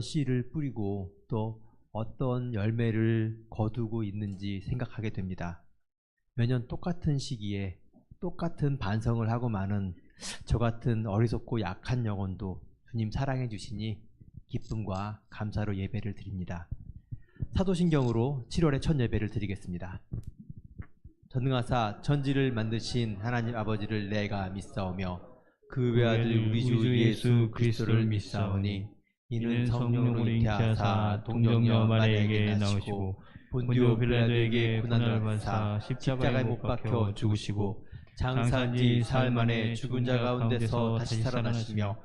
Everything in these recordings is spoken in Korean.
씨를 뿌리고 또 어떤 열매를 거두고 있는지 생각하게 됩니다. 매년 똑같은 시기에 똑같은 반성을 하고 마는 저 같은 어리석고 약한 영혼도 주님 사랑해 주시니 기쁨과 감사로 예배를 드립니다. 사도신경으로 7월의 첫 예배를 드리겠습니다. 전능하사 천지를 만드신 하나님 아버지를 내가 믿사오며 그 외아들 우리 주 예수 그리스도를 믿사오니 이는 성령으로 잉태하사 동정녀 마리아에게 나오시고 본디오 빌라도에게 고난을 받으사 십자가에 못 박혀 죽으시고 장사한 지 사흘 만에 죽은 자 가운데서 다시 살아나시며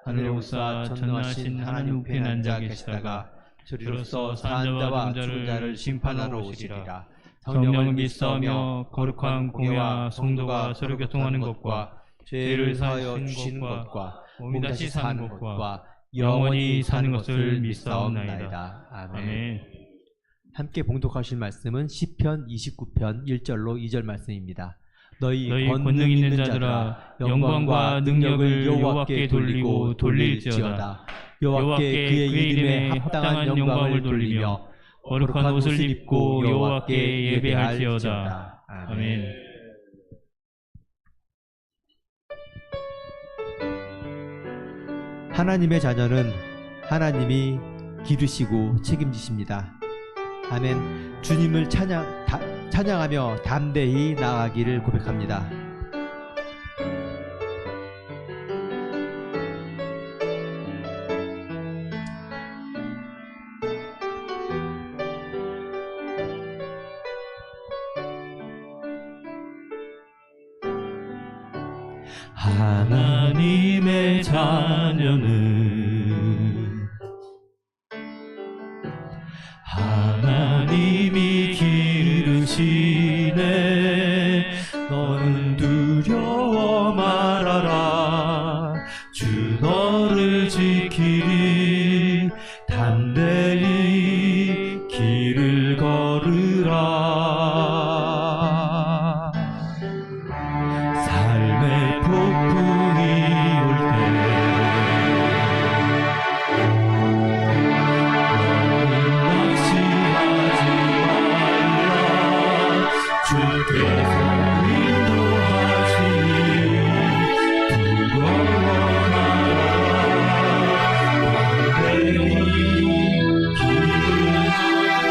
하늘에 오사 전능하신 하나님 우편에 앉아 계시다가 저리로서 사는 자와 죽은 자를 심판하러 오시리라. 성령을 믿사오며 거룩한 공회와 성도가 서로 교통하는 것과 죄를 사하여 주시는 것과 몸이 다시 사는 것과 영원히 사는 것을 믿사옵나이다. 아멘. 함께 봉독하실 말씀은 시편 29편 1절로 2절 말씀입니다. 너희 권능 있는 자들아 영광과 능력을 여호와께 돌리고 돌릴지어다. 여호와께 그의 이름에 합당한 영광을 돌리며 거룩한 옷을 입고 여호와께 예배할지어다. 아멘. 하나님의 자녀는 하나님이 기르시고 책임지십니다. 아멘. 주님을 찬양하며 담대히 나아가기를 고백합니다. 하나님의 자녀는 하나님이 기르시네. 너는 두려워 말아라. 주 너를 지키리. 담대히 길을 걸으라. 삶의 폭풍이 올 때 너는 낙심하지 말라. 주께서 인도하시니 두려워 말아라. 담대히 길을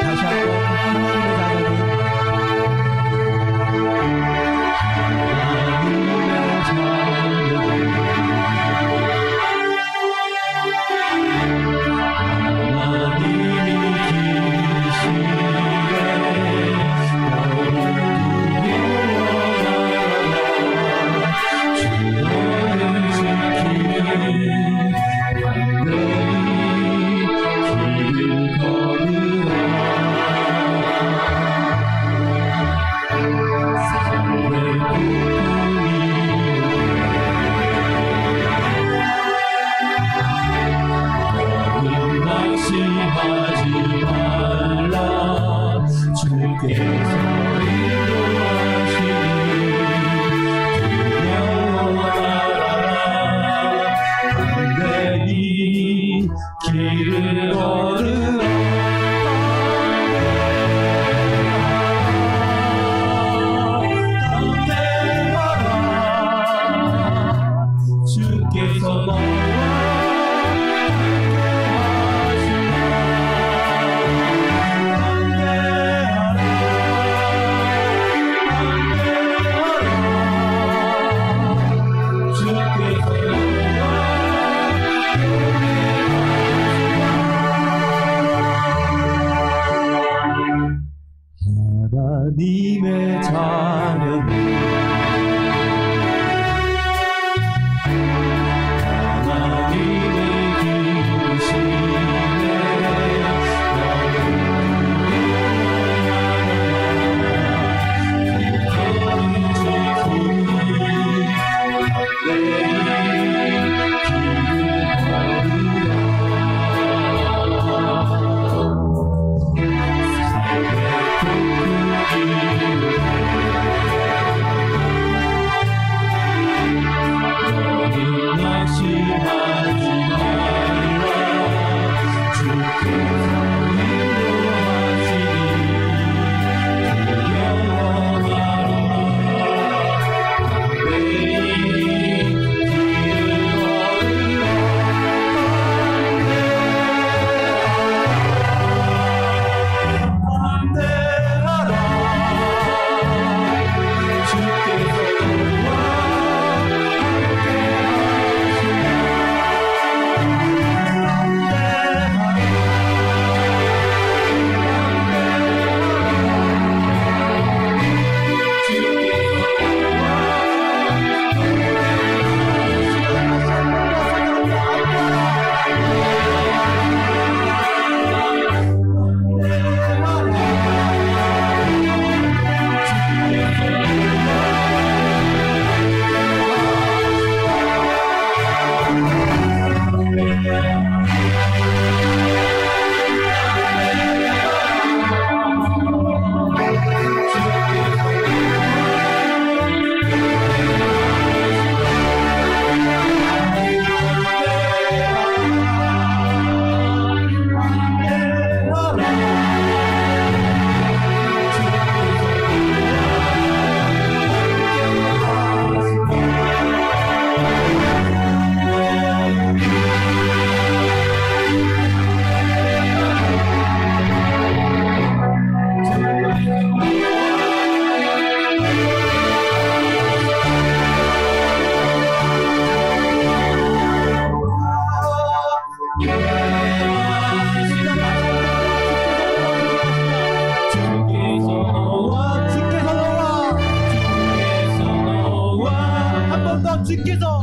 다시 한번 하나님의 자녀는 하나님이 기르시네. 너는 두려워 말아라. 주 너를 지키리. 담대히 길을 걸으라. 삶의 폭풍이 너는 낙심하지 말라. 주께서 인도하시니 두려워 말아라. 담대히 길을 걸으라. 담대하라. 주께서 너와 함께하시라.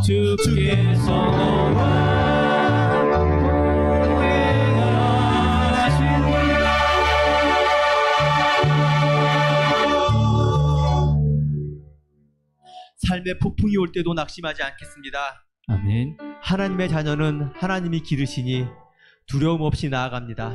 주께서 너와 삶의 폭풍이 올 때도 낙심하지 않겠습니다. 아멘. 하나님의 자녀는 하나님이 기르시니 두려움 없이 나아갑니다.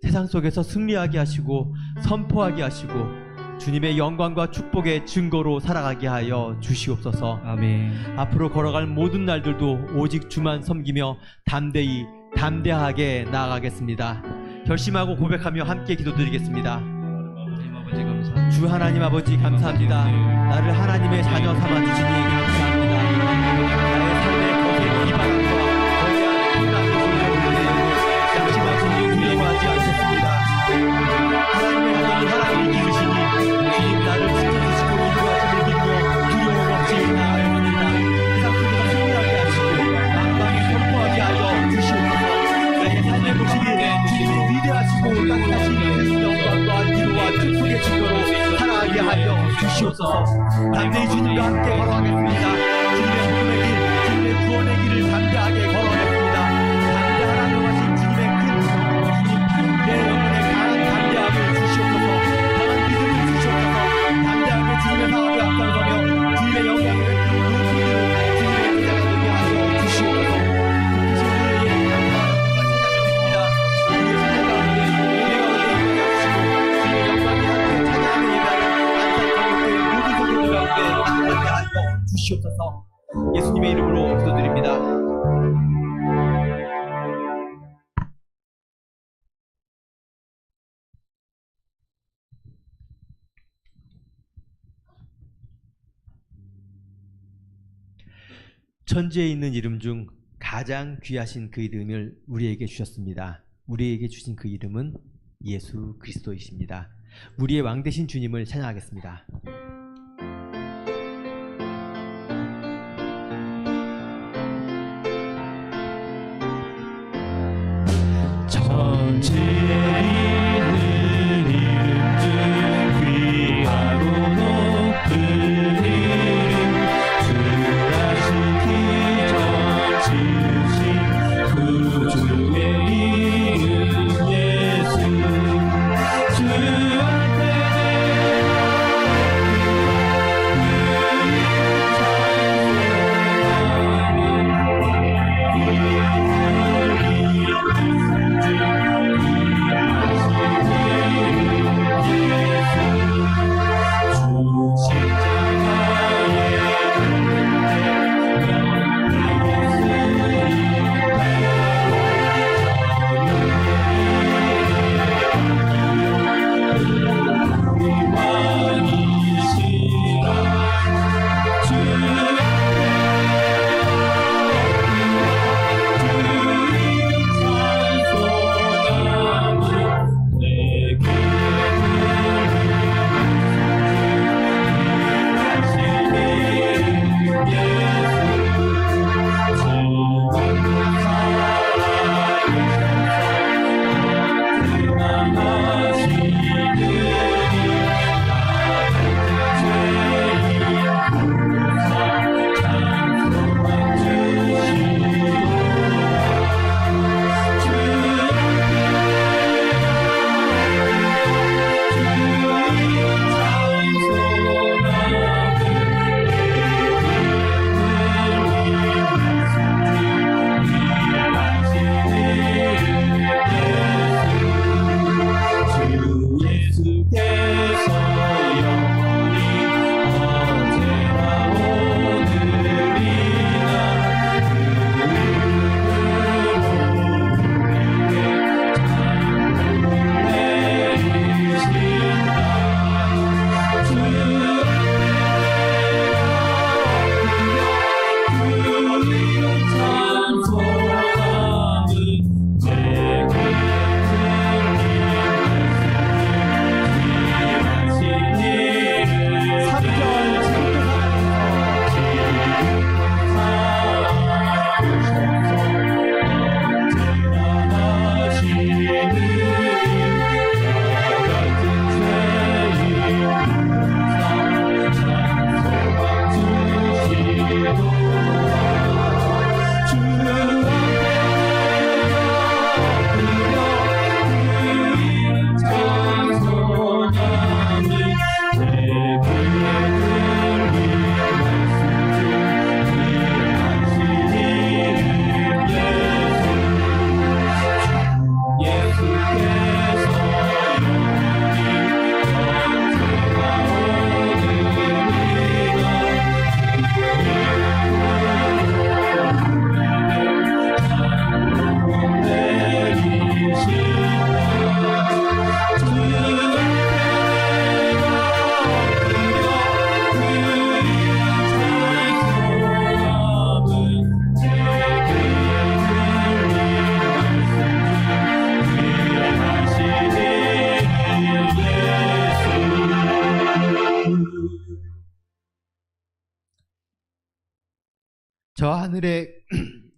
세상 속에서 승리하게 하시고 선포하게 하시고 주님의 영광과 축복의 증거로 살아가게 하여 주시옵소서. 아멘. 앞으로 걸어갈 모든 날들도 오직 주만 섬기며 담대하게 나아가겠습니다. 결심하고 고백하며 함께 기도드리겠습니다. 하나님 아버지 감사합니다. 주 하나님 아버지 감사합니다. 나를 하나님의 자녀 삼아 주시니 감사합니다. 나의 삶의 거센 비바람과 거대한 풍랑이 몰려올 때 낙심하시니 두려워하지 않겠습니다. 하나님의 자녀는 하나님이 기르시니 주님 나를 지켜주시고 인도하심을 믿으며 두려움 없이 나아갑니다. 세상 속에서 승리하게 하시고 만방에 선포하게 하여 주시옵소서. 나의 삶의 모습이 주님이 위대하시고 따뜻하신 그 영광과 위로와 축복의 증거로 살아가게 하여 주시옵소서. 담대히 주님과 함께 걸어가겠습니다. 주님의 복음의 길, 주님의 구원의 길을 담대하게 걸어가겠습니다. 담대하라고 하신 주님의 큰 주님, 내 영혼에 강한 담대함을 주시옵소서. 강한 믿음을 주시옵소서. 담대하게 주님의 사업에 앞장서며 주님의 영광의 그 높이를 주님의 기자가 되게 하여 주시옵소서. 주신 우리의 감사하는 것과 찬양을 드립니다. 우리의 찬양 가운데 예배 가운데 임하게 하시고 주님의 영광이 함께 찬양하는 예배를 안산성교회 모든 성도들 가운데 나타나게 하여 주시옵소서. 예수님의 이름으로 기도드립니다. 천지에 있는 이름 중 가장 귀하신 그 이름을 우리에게 주셨습니다. 우리에게 주신 그 이름은 예수 그리스도이십니다. 우리의 왕 되신 주님을 찬양하겠습니다. 천지에 있는 이름 중 귀하고 높은 이름 주라시기 전 지으신 구주의 이름 예수 주한테 그 이름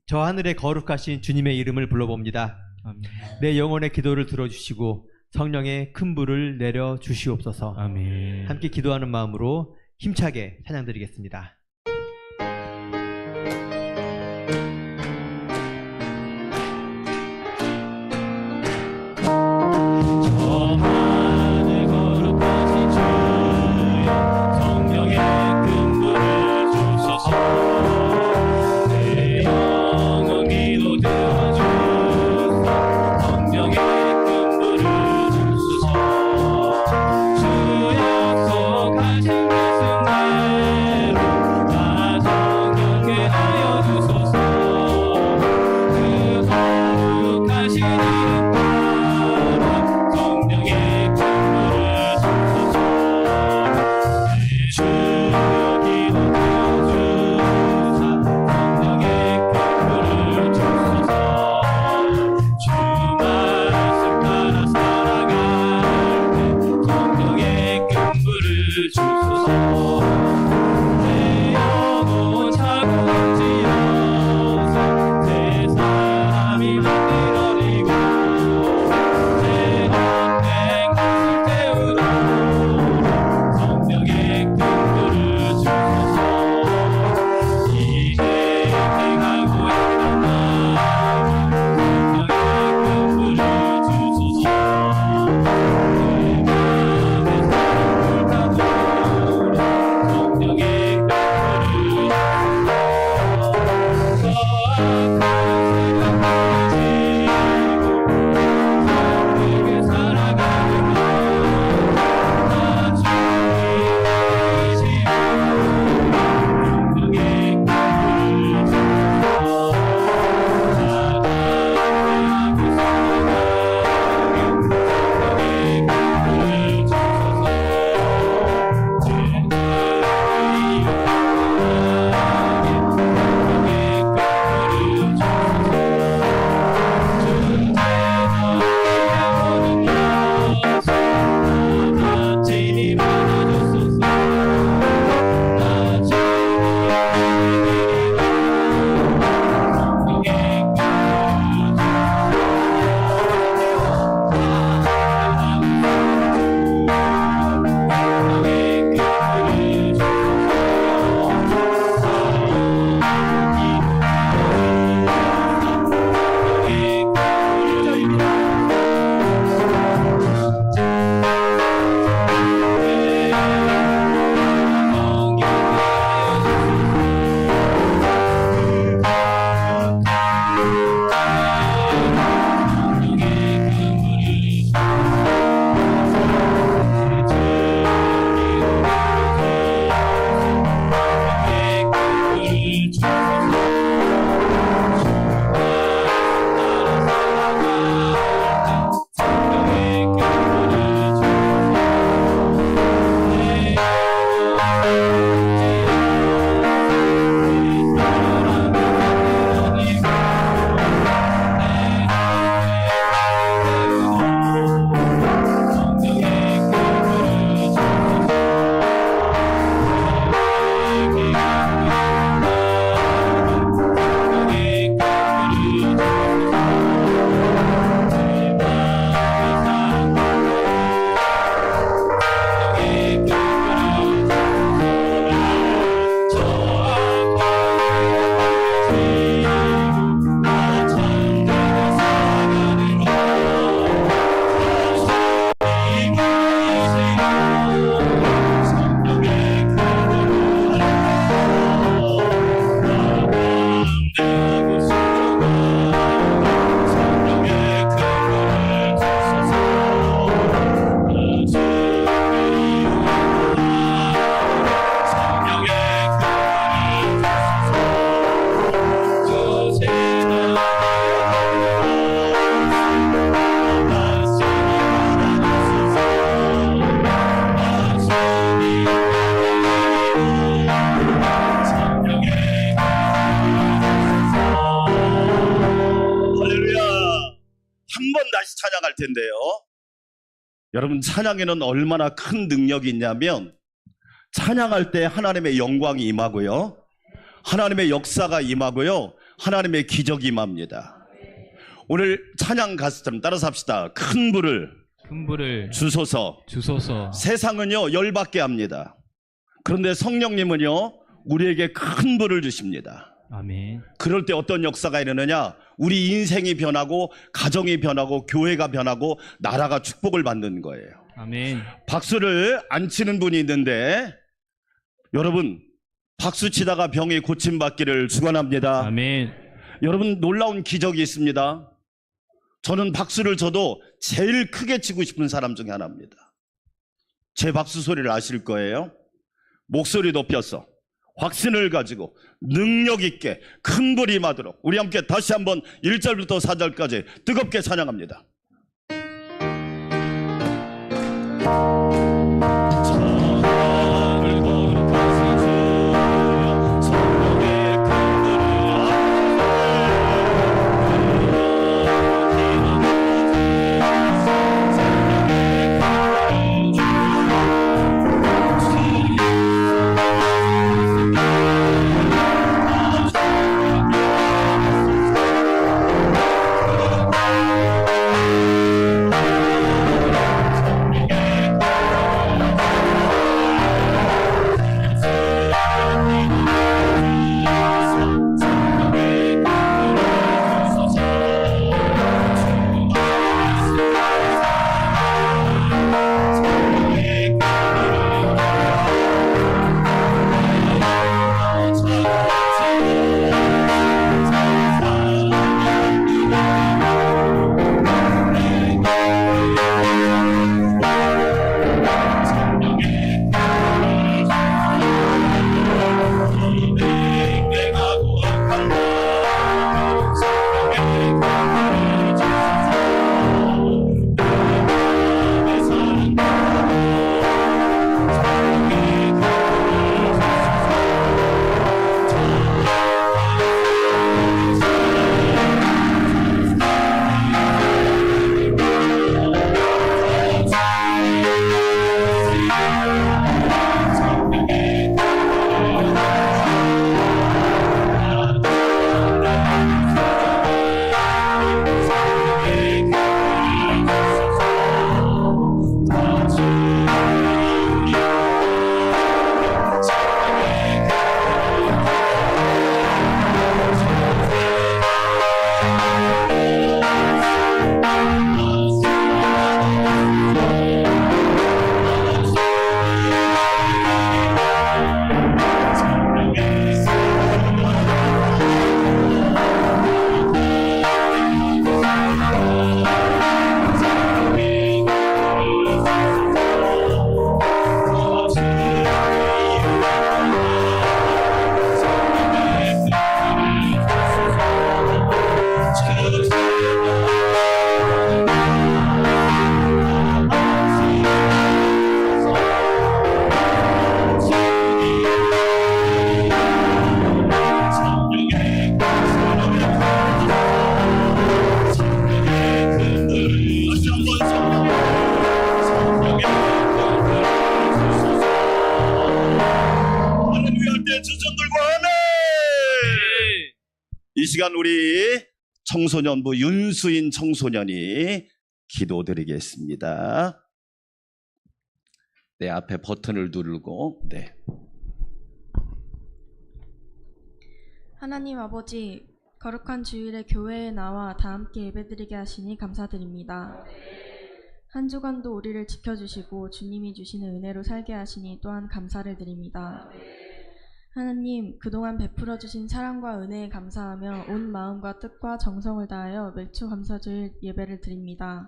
저 하늘에 거룩하신 주님의 이름을 불러봅니다. 아멘. 내 영혼의 기도를 들어주시고 성령의 큰 불을 내려 주시옵소서. 아멘. 함께 기도하는 마음으로 힘차게 찬양드리겠습니다. 저 하늘 거룩하신 주여 성령의 큰 불을 주소서. 내 영혼 기도 들어주소. 성령의 큰 불을 주소서. 주 약속하신 말씀대로 번 다시 찬양할 텐데요. 여러분, 찬양에는 얼마나 큰 능력이 있냐면 찬양할 때 하나님의 영광이 임하고요, 하나님의 역사가 임하고요, 하나님의 기적이 임합니다. 오늘 찬양 가수처럼 따라서 합시다. 큰 불을 주소서. 세상은요 열받게 합니다. 그런데 성령님은요 우리에게 큰 불을 주십니다. 아멘. 그럴 때 어떤 역사가 일어나냐? 우리 인생이 변하고 가정이 변하고 교회가 변하고 나라가 축복을 받는 거예요. 아멘. 박수를 안 치는 분이 있는데 여러분, 박수 치다가 병이 고침받기를 축원합니다. 아멘. 여러분, 놀라운 기적이 있습니다. 저는 박수를 쳐도 제일 크게 치고 싶은 사람 중에 하나입니다. 제 박수 소리를 아실 거예요. 목소리 높여서 확신을 가지고 능력 있게 큰 불이 임하도록 우리 함께 다시 한번 1절부터 4절까지 뜨겁게 찬양합니다. 천하를 거룩하신 주여 성령의 큰 이 시간 우리 청소년부 윤수인 청소년이 기도드리겠습니다. 내 앞에 버튼을 누르고 하나님 아버지, 거룩한 주일에 교회에 나와 다 함께 예배드리게 하시니 감사드립니다. 한 주간도 우리를 지켜주시고 주님이 주시는 은혜로 살게 하시니 또한 감사를 드립니다. 하나님, 그동안 베풀어 주신 사랑과 은혜에 감사하며 온 마음과 뜻과 정성을 다하여 맥주 감사주일 예배를 드립니다.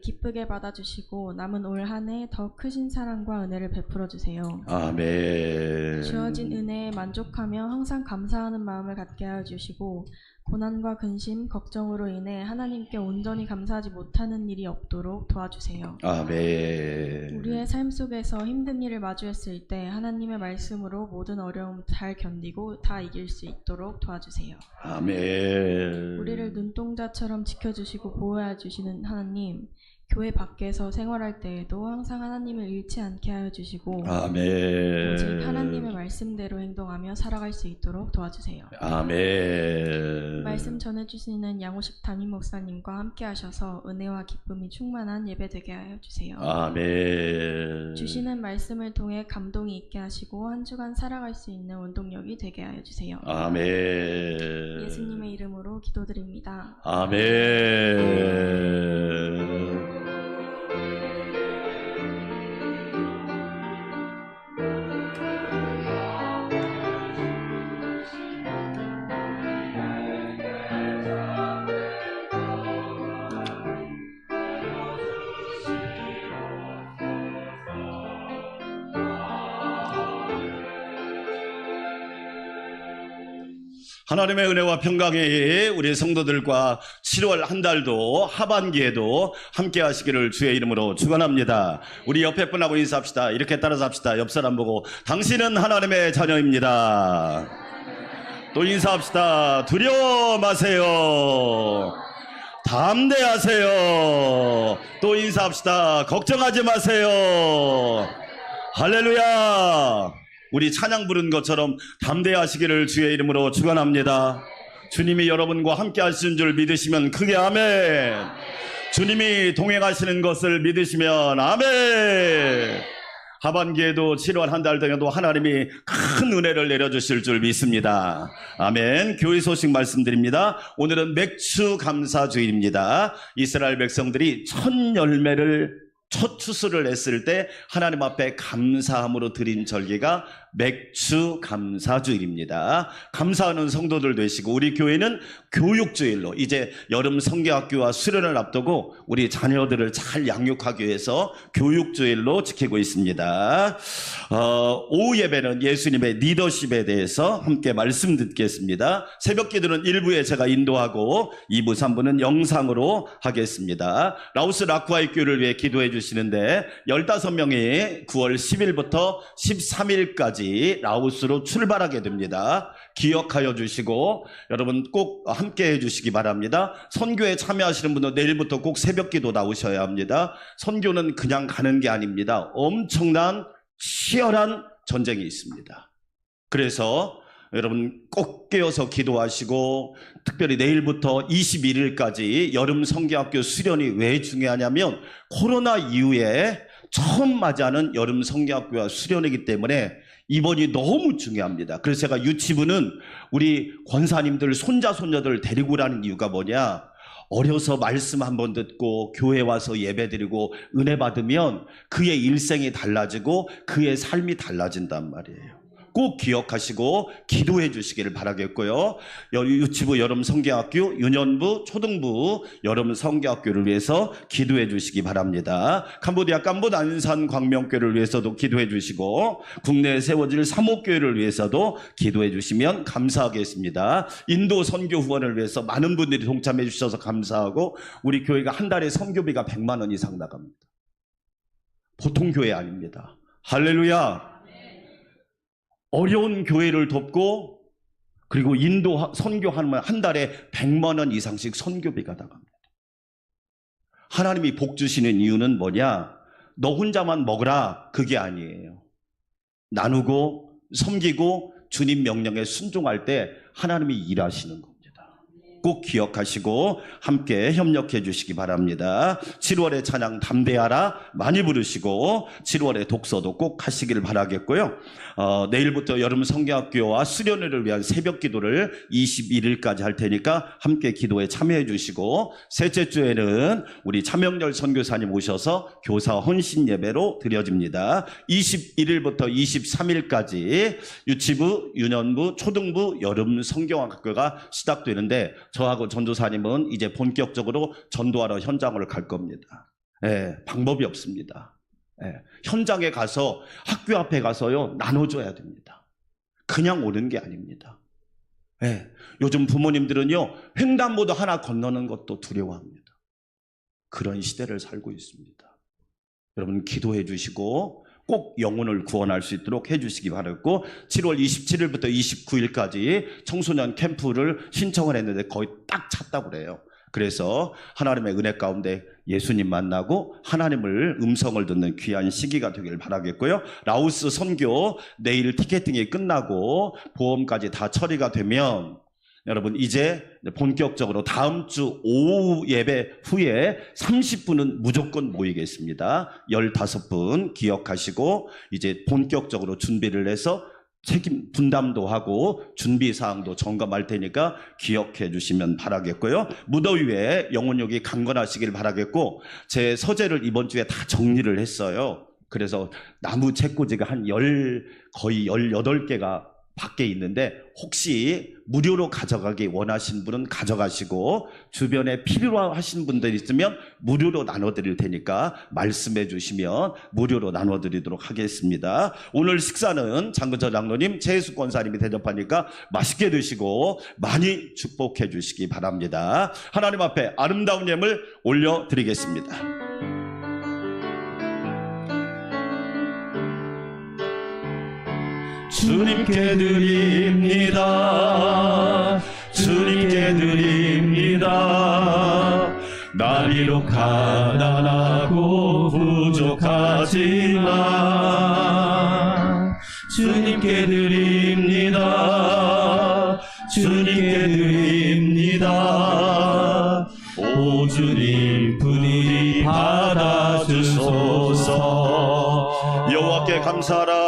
기쁘게 받아주시고 남은 올 한 해 더 크신 사랑과 은혜를 베풀어 주세요. 아멘. 주어진 은혜에 만족하며 항상 감사하는 마음을 갖게 하여 주시고 고난과 근심, 걱정으로 인해 하나님께 온전히 감사하지 못하는 일이 없도록 도와주세요. 아멘. 우리의 삶 속에서 힘든 일을 마주했을 때 하나님의 말씀으로 모든 어려움 잘 견디고 다 이길 수 있도록 도와주세요. 아멘. 우리를 눈동자처럼 지켜주시고 보호해 주시는 하나님, 교회 밖에서 생활할 때에도 항상 하나님을 잃지 않게 하여 주시고 아멘. 오직 하나님의 말씀대로 행동하며 살아갈 수 있도록 도와주세요. 아멘. 말씀 전해주시는 양호식 담임 목사님과 함께 하셔서 은혜와 기쁨이 충만한 예배 되게 하여 주세요. 아멘. 주시는 말씀을 통해 감동이 있게 하시고 한 주간 살아갈 수 있는 원동력이 되게 하여 주세요. 아멘. 예수님의 이름으로 기도드립니다. 아멘. 하나님의 은혜와 평강이 우리 성도들과 7월 한 달도 하반기에도 함께 하시기를 주의 이름으로 축원합니다. 우리 옆에 분하고 인사합시다. 이렇게 따라서 합시다. 옆 사람 보고 당신은 하나님의 자녀입니다. 또 인사합시다. 두려워 마세요. 담대하세요. 또 인사합시다. 걱정하지 마세요. 할렐루야. 우리 찬양 부른 것처럼 담대하시기를 주의 이름으로 축원합니다. 주님이 여러분과 함께 하시는 줄 믿으시면 크게 아멘. 주님이 동행하시는 것을 믿으시면 아멘. 하반기에도 7월 한 달 동안도 하나님이 큰 은혜를 내려주실 줄 믿습니다. 아멘. 교회 소식 말씀드립니다. 오늘은 맥주 감사 주일입니다. 이스라엘 백성들이 첫 열매를 첫 추수를 했을 때 하나님 앞에 감사함으로 드린 절기가 맥주 감사주일입니다. 감사하는 성도들 되시고 우리 교회는 교육주일로 이제 여름 성경학교와 수련을 앞두고 우리 자녀들을 잘 양육하기 위해서 교육주일로 지키고 있습니다. 오후 예배는 예수님의 리더십에 대해서 함께 말씀 듣겠습니다. 새벽 기도는 1부에 제가 인도하고 2부 3부는 영상으로 하겠습니다. 라오스 라쿠아이 교회를 위해 기도해 주시는데 15명이 9월 10일부터 13일까지 라오스로 출발하게 됩니다. 기억하여 주시고 여러분 꼭 함께 해주시기 바랍니다. 선교에 참여하시는 분은 내일부터 꼭 새벽기도 나오셔야 합니다. 선교는 그냥 가는 게 아닙니다. 엄청난 치열한 전쟁이 있습니다. 그래서 여러분 꼭 깨어서 기도하시고 특별히 내일부터 21일까지 여름 성경학교 수련이 왜 중요하냐면 코로나 이후에 처음 맞이하는 여름 성경학교와 수련이기 때문에 이번이 너무 중요합니다. 그래서 제가 유치부는 우리 권사님들 손자 손녀들 데리고 오라는 이유가 뭐냐, 어려서 말씀 한번 듣고 교회 와서 예배드리고 은혜 받으면 그의 일생이 달라지고 그의 삶이 달라진단 말이에요. 꼭 기억하시고 기도해 주시기를 바라겠고요. 유치부 여름 성경학교, 유년부, 초등부 여름 성경학교를 위해서 기도해 주시기 바랍니다. 캄보디아 깜보단산 광명교회를 위해서도 기도해 주시고 국내에 세워질 사목교회를 위해서도 기도해 주시면 감사하겠습니다. 인도 선교 후원을 위해서 많은 분들이 동참해 주셔서 감사하고 우리 교회가 한 달에 선교비가 100만 원 이상 나갑니다. 보통 교회 아닙니다. 할렐루야. 어려운 교회를 돕고 그리고 인도 선교하면 한 달에 100만 원 이상씩 선교비가 나갑니다. 하나님이 복 주시는 이유는 뭐냐? 너 혼자만 먹으라 그게 아니에요. 나누고 섬기고 주님 명령에 순종할 때 하나님이 일하시는 겁니다. 꼭 기억하시고 함께 협력해 주시기 바랍니다. 7월에 찬양 담대하라 많이 부르시고 7월에 독서도 꼭 하시기를 바라겠고요. 내일부터 여름 성경학교와 수련회를 위한 새벽 기도를 21일까지 할 테니까 함께 기도에 참여해 주시고 셋째 주에는 우리 차명렬 선교사님 오셔서 교사 헌신 예배로 드려집니다. 21일부터 23일까지 유치부, 유년부, 초등부 여름 성경학교가 시작되는데 저하고 전도사님은 이제 본격적으로 전도하러 현장을 갈 겁니다. 방법이 없습니다. 현장에 가서 학교 앞에 가서요 나눠줘야 됩니다. 그냥 오는 게 아닙니다. 예, 요즘 부모님들은요, 횡단보도 하나 건너는 것도 두려워합니다. 그런 시대를 살고 있습니다. 여러분 기도해 주시고 꼭 영혼을 구원할 수 있도록 해주시기 바랐고, 7월 27일부터 29일까지 청소년 캠프를 신청을 했는데 거의 딱 찼다고 그래요. 그래서 하나님의 은혜 가운데 예수님 만나고 하나님을 음성을 듣는 귀한 시기가 되길 바라겠고요. 라오스 선교 내일 티켓팅이 끝나고 보험까지 다 처리가 되면 여러분 이제 본격적으로 다음 주 오후 예배 후에 30분은 무조건 모이겠습니다. 15분 기억하시고 이제 본격적으로 준비를 해서 책임 분담도 하고 준비 사항도 점검할 테니까 기억해 주시면 바라겠고요. 무더위에 영혼력이 강건하시길 바라겠고, 제 서재를 이번 주에 다 정리를 했어요. 그래서 나무 책꽂이가 거의 18개가 밖에 있는데 혹시 무료로 가져가기 원하신 분은 가져가시고, 주변에 필요하신 분들 있으면 무료로 나눠드릴 테니까 말씀해 주시면 무료로 나눠드리도록 하겠습니다. 오늘 식사는 장근철 장로님, 최혜숙 권사님이 대접하니까 맛있게 드시고 많이 축복해 주시기 바랍니다. 하나님 앞에 아름다운 예물 올려드리겠습니다. 주님께 드립니다. 주님께 드립니다. 나 비록 가난하고 부족하지만 주님께 드립니다. 주님께 드립니다. 오 주님 부디 받아주소서. 여호와께 감사하라.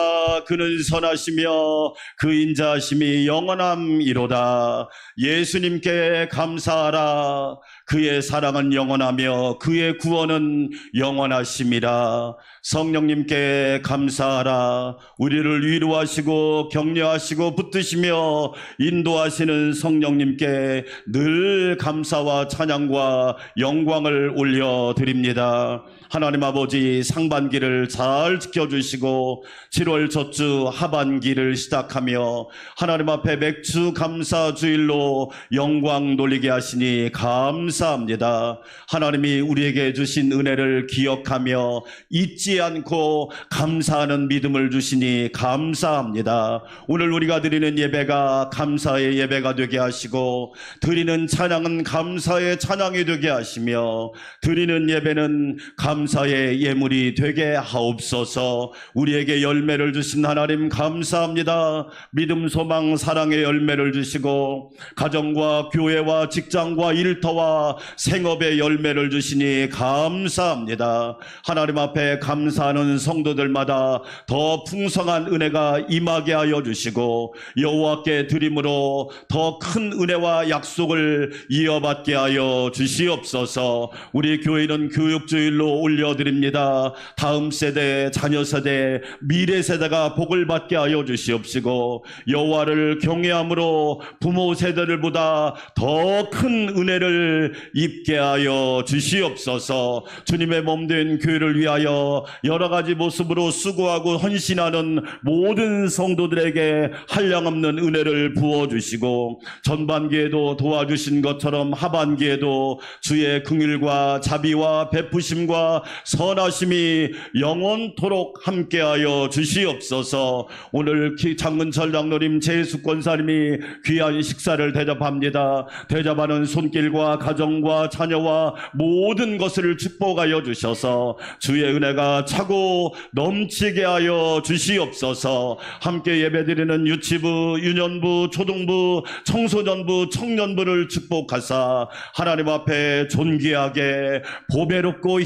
그는 선하시며 그 인자하심이 영원함이로다. 예수님께 감사하라. 그의 사랑은 영원하며 그의 구원은 영원하심이라. 성령님께 감사하라. 우리를 위로하시고 격려하시고 붙드시며 인도하시는 성령님께 늘 감사와 찬양과 영광을 올려드립니다. 하나님 아버지, 상반기를 잘 지켜주시고 7월 첫주 하반기를 시작하며 하나님 앞에 맥주 감사주일로 영광 돌리게 하시니 감사합니다. 하나님이 우리에게 주신 은혜를 기억하며 잊지 않고 감사하는 믿음을 주시니 감사합니다. 오늘 우리가 드리는 예배가 감사의 예배가 되게 하시고, 드리는 찬양은 감사의 찬양이 되게 하시며, 드리는 예배는 감사의 예물이 되게 하옵소서. 우리에게 열매를 주신 하나님 감사합니다. 믿음, 소망, 사랑의 열매를 주시고 가정과 교회와 직장과 일터와 생업의 열매를 주시니 감사합니다. 하나님 앞에 감사하는 성도들마다 더 풍성한 은혜가 임하게 하여 주시고, 여호와께 드림으로 더 큰 은혜와 약속을 이어받게 하여 주시옵소서. 우리 교회는 교육주일로 올려드립니다. 다음 세대, 자녀 세대, 미래 세대가 복을 받게 하여 주시옵시고, 여호와를 경외함으로 부모 세대들보다 더 큰 은혜를 입게 하여 주시옵소서. 주님의 몸된 교회를 위하여 여러 가지 모습으로 수고하고 헌신하는 모든 성도들에게 한량없는 은혜를 부어주시고, 전반기에도 도와주신 것처럼 하반기에도 주의 긍휼과 자비와 베푸심과 선하심이 영원토록 함께하여 주시옵소서. 오늘 장근철 장로님, 최혜숙 권사님이 귀한 식사를 대접합니다. 대접하는 손길과 가정과 자녀와 모든 것을 축복하여 주셔서 주의 은혜가 차고 넘치게 하여 주시옵소서. 함께 예배드리는 유치부, 유년부, 초등부, 청소년부, 청년부를 축복하사 하나님 앞에 존귀하게 보배롭고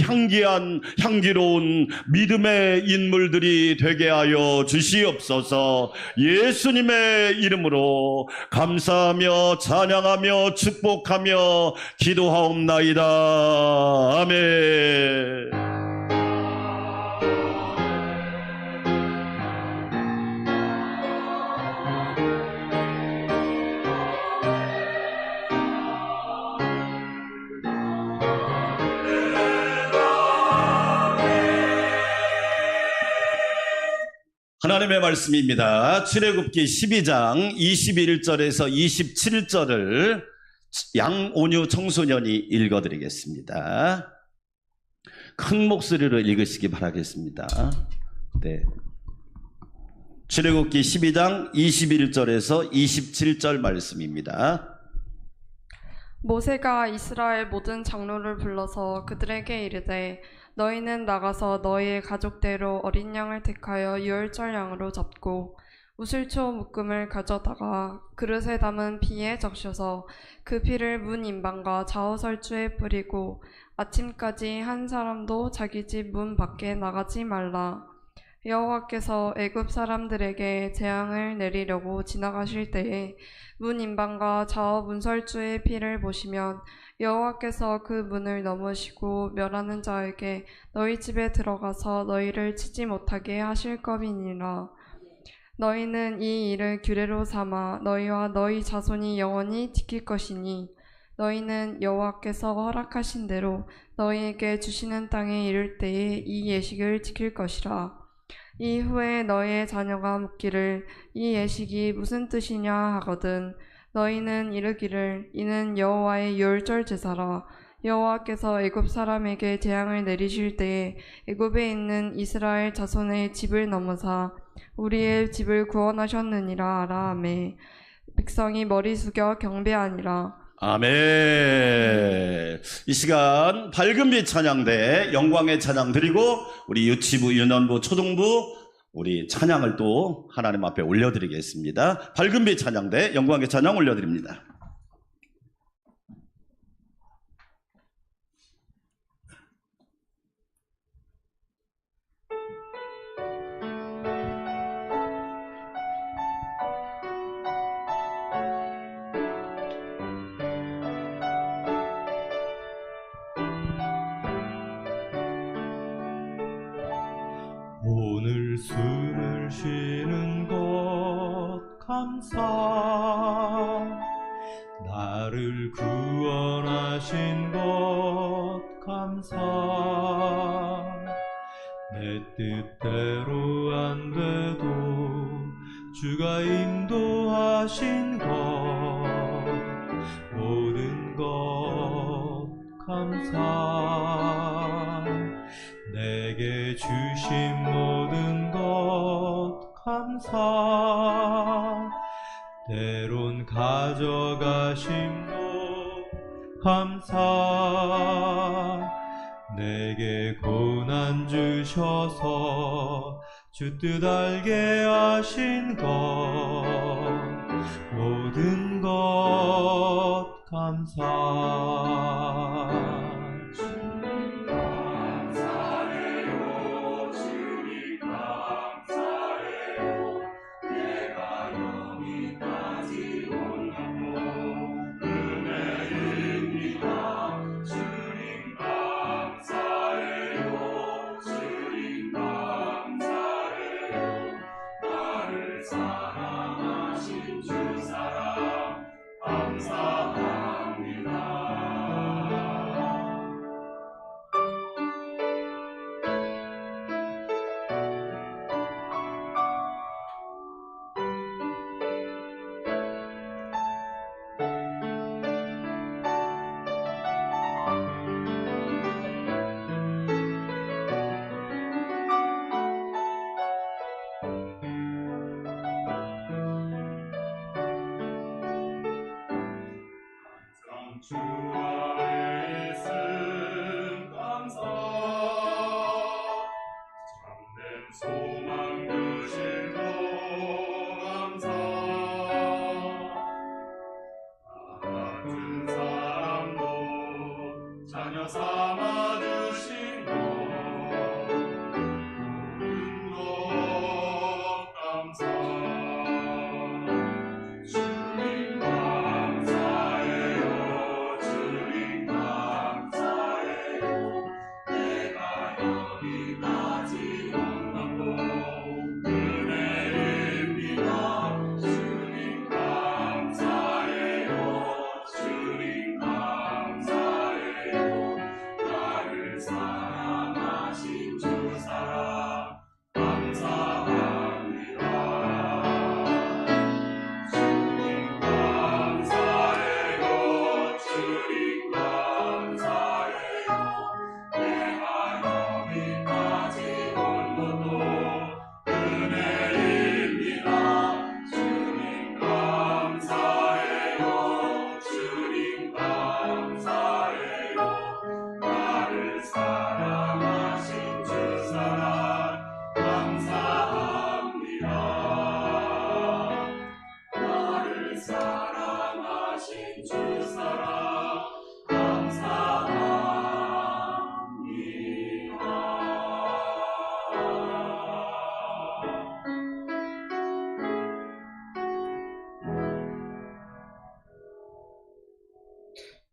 향기로운 믿음의 인물들이 되게 하여 주시옵소서. 예수님의 이름으로 감사하며 찬양하며 축복하며 기도하옵나이다. 아멘. 하나님의 말씀입니다. 출애굽기 12장 21절에서 27절을 양온유 청소년이 읽어드리겠습니다. 큰 목소리로 읽으시기 바라겠습니다. 네. 출애굽기 12장 21절에서 27절 말씀입니다. 모세가 이스라엘 모든 장로를 불러서 그들에게 이르되 너희는 나가서 너희의 가족대로 어린 양을 택하여 유월절 양으로 잡고 우슬초 묶음을 가져다가 그릇에 담은 피에 적셔서 그 피를 문 인방과 좌우설주에 뿌리고 아침까지 한 사람도 자기 집 문 밖에 나가지 말라. 여호와께서 애굽 사람들에게 재앙을 내리려고 지나가실 때에 문 인방과 좌우 문설주의 피를 보시면 여호와께서 그 문을 넘으시고 멸하는 자에게 너희 집에 들어가서 너희를 치지 못하게 하실 것이니라. 너희는 이 일을 규례로 삼아 너희와 너희 자손이 영원히 지킬 것이니 너희는 여호와께서 허락하신 대로 너희에게 주시는 땅에 이를 때에 이 예식을 지킬 것이라. 이후에 너희의 자녀가 묻기를 이 예식이 무슨 뜻이냐 하거든 너희는 이르기를 이는 여호와의 유월절 제사라. 여호와께서 애굽 사람에게 재앙을 내리실 때에 애굽에 있는 이스라엘 자손의 집을 넘어사 우리의 집을 구원하셨느니라 하라. 아멘. 백성이 머리 숙여 경배하니라. 아멘. 이 시간 밝은빛 찬양대 영광의 찬양 드리고 우리 유치부, 유년부, 초등부 우리 찬양을 또 하나님 앞에 올려드리겠습니다. 밝은빛 찬양대 영광의 찬양 올려드립니다. 오늘 숨을 쉬는 것 감사 나를 구원하신 것 감사 내 뜻대로 안 돼도 주가 인도하신 것 모든 것 감사 내게 주신 모든 것 감사 때론 가져가심도 감사 내게 고난 주셔서 주 뜻 알게 하신 것 모든 것 감사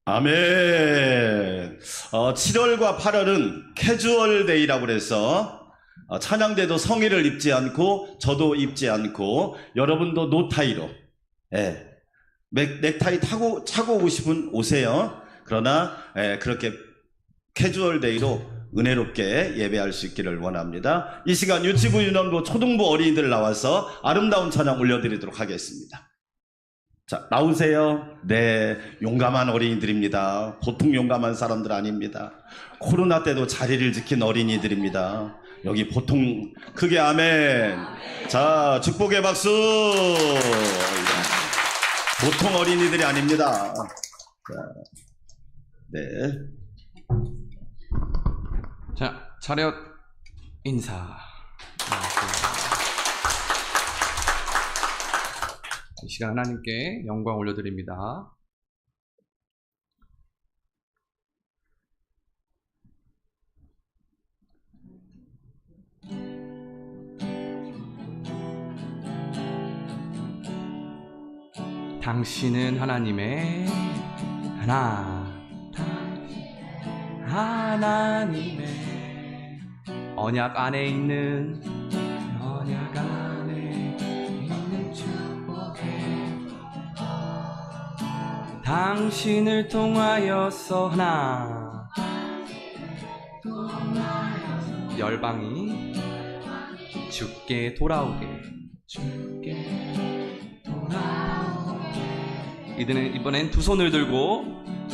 아멘. 7월과 8월은 캐주얼 데이라고 그래서 찬양대도 성의를 입지 않고 저도 입지 않고 여러분도 노타이로 넥타이 차고 오시면 오세요. 그러나 그렇게 캐주얼 데이로 은혜롭게 예배할 수 있기를 원합니다. 이 시간 유치부, 유년부, 초등부 어린이들 나와서 아름다운 찬양 올려드리도록 하겠습니다. 자, 나오세요. 네, 용감한 어린이들입니다. 보통 용감한 사람들 아닙니다. 코로나 때도 자리를 지킨 어린이들입니다. 여기 보통 크게 아멘. 자, 축복의 박수. 보통 어린이들이 아닙니다. 자, 네. 자, 차렷 인사. 이 시간 하나님께 영광 올려드립니다. 당신은 하나님의 하나님의 언약 안에 있는 당신을 통하여서 열방이 주께 돌아오게. 이번엔 두 손을 들고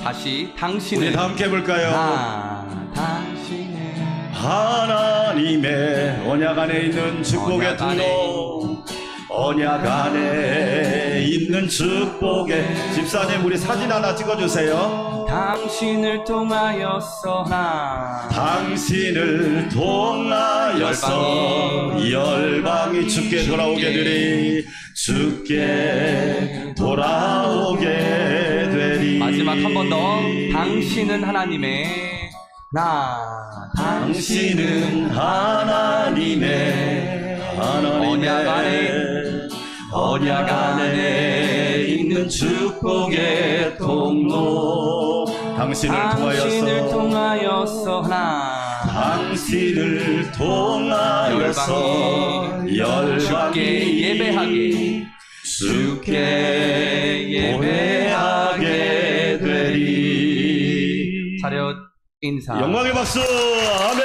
다시 당신을 우리 다 함께 해볼까요? 당신의 하나님의 언약 안에 있는 축복의 통로, 언약 안에 있는 축복의 집사님, 우리 사진 하나 찍어주세요. 당신을 통하여서 당신을 통하여서 열방이 주께 돌아오게 되리, 주께 돌아오게 되리. 마지막 한 번 더. 당신은 하나님의 당신은 하나님의 언약 안에 있는 축복의 통로, 당신을 통하여서 주께 예배하게 되리. 차렷 인사. 영광의 박수. 아멘.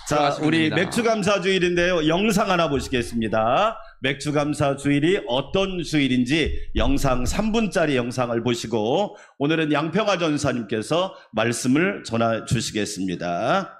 자, 우리 맥주감사주일인데요. 영상 하나 보시겠습니다. 맥주감사주일이 어떤 주일인지 영상 3분짜리 영상을 보시고 오늘은 양평화 전사님께서 말씀을 전해 주시겠습니다.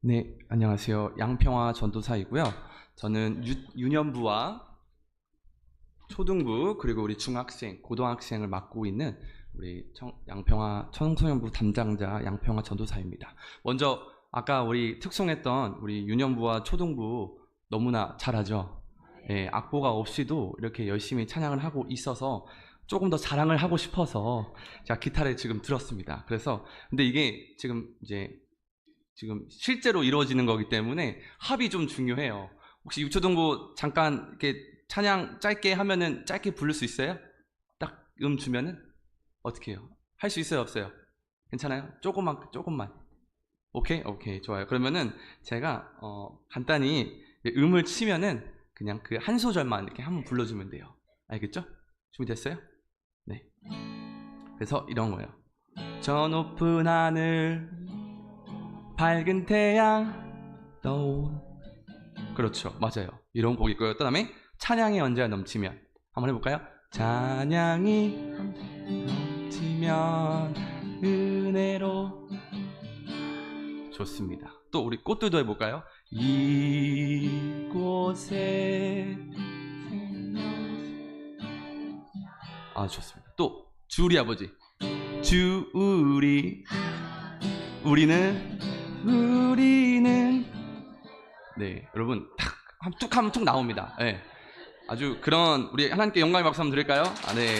네, 안녕하세요. 양평화 전도사이고요. 저는 유년부와 초등부 그리고 우리 중학생, 고등학생을 맡고 있는 우리 양평화 청소년부 담당자 양평화 전도사입니다. 먼저 아까 우리 특송했던 우리 유년부와 초등부 너무나 잘하죠. 예, 악보가 없이도 이렇게 열심히 찬양을 하고 있어서 조금 더 자랑을 하고 싶어서 제가 기타를 지금 들었습니다. 그래서 근데 이게 지금 실제로 이루어지는 거기 때문에 합이 좀 중요해요. 혹시 유초등부 잠깐 이렇게 찬양 짧게 하면은 짧게 부를 수 있어요? 딱 주면은 어떻게 해요? 할 수 있어요, 없어요? 괜찮아요? 조금만. 오케이, 좋아요. 그러면은 제가 간단히 음을 치면은 그냥 그 한 소절만 이렇게 한번 불러주면 돼요. 알겠죠? 준비됐어요? 네. 그래서 이런 거예요. 저 높은 하늘, 밝은 태양, 그렇죠, 맞아요. 이런 곡이 있고요. 그 다음에 찬양이 언제나 넘치면 한번 해볼까요? 찬양이 넘치면 은혜로. 좋습니다. 또 우리 꽃들도 해볼까요? 이곳에. 아, 좋습니다. 또 주 우리 아버지, 주 우리는 네, 여러분 툭 하면 툭 나옵니다. 네. 아주 그런 우리 하나님께 영광의 박수 한번 드릴까요? 아, 네.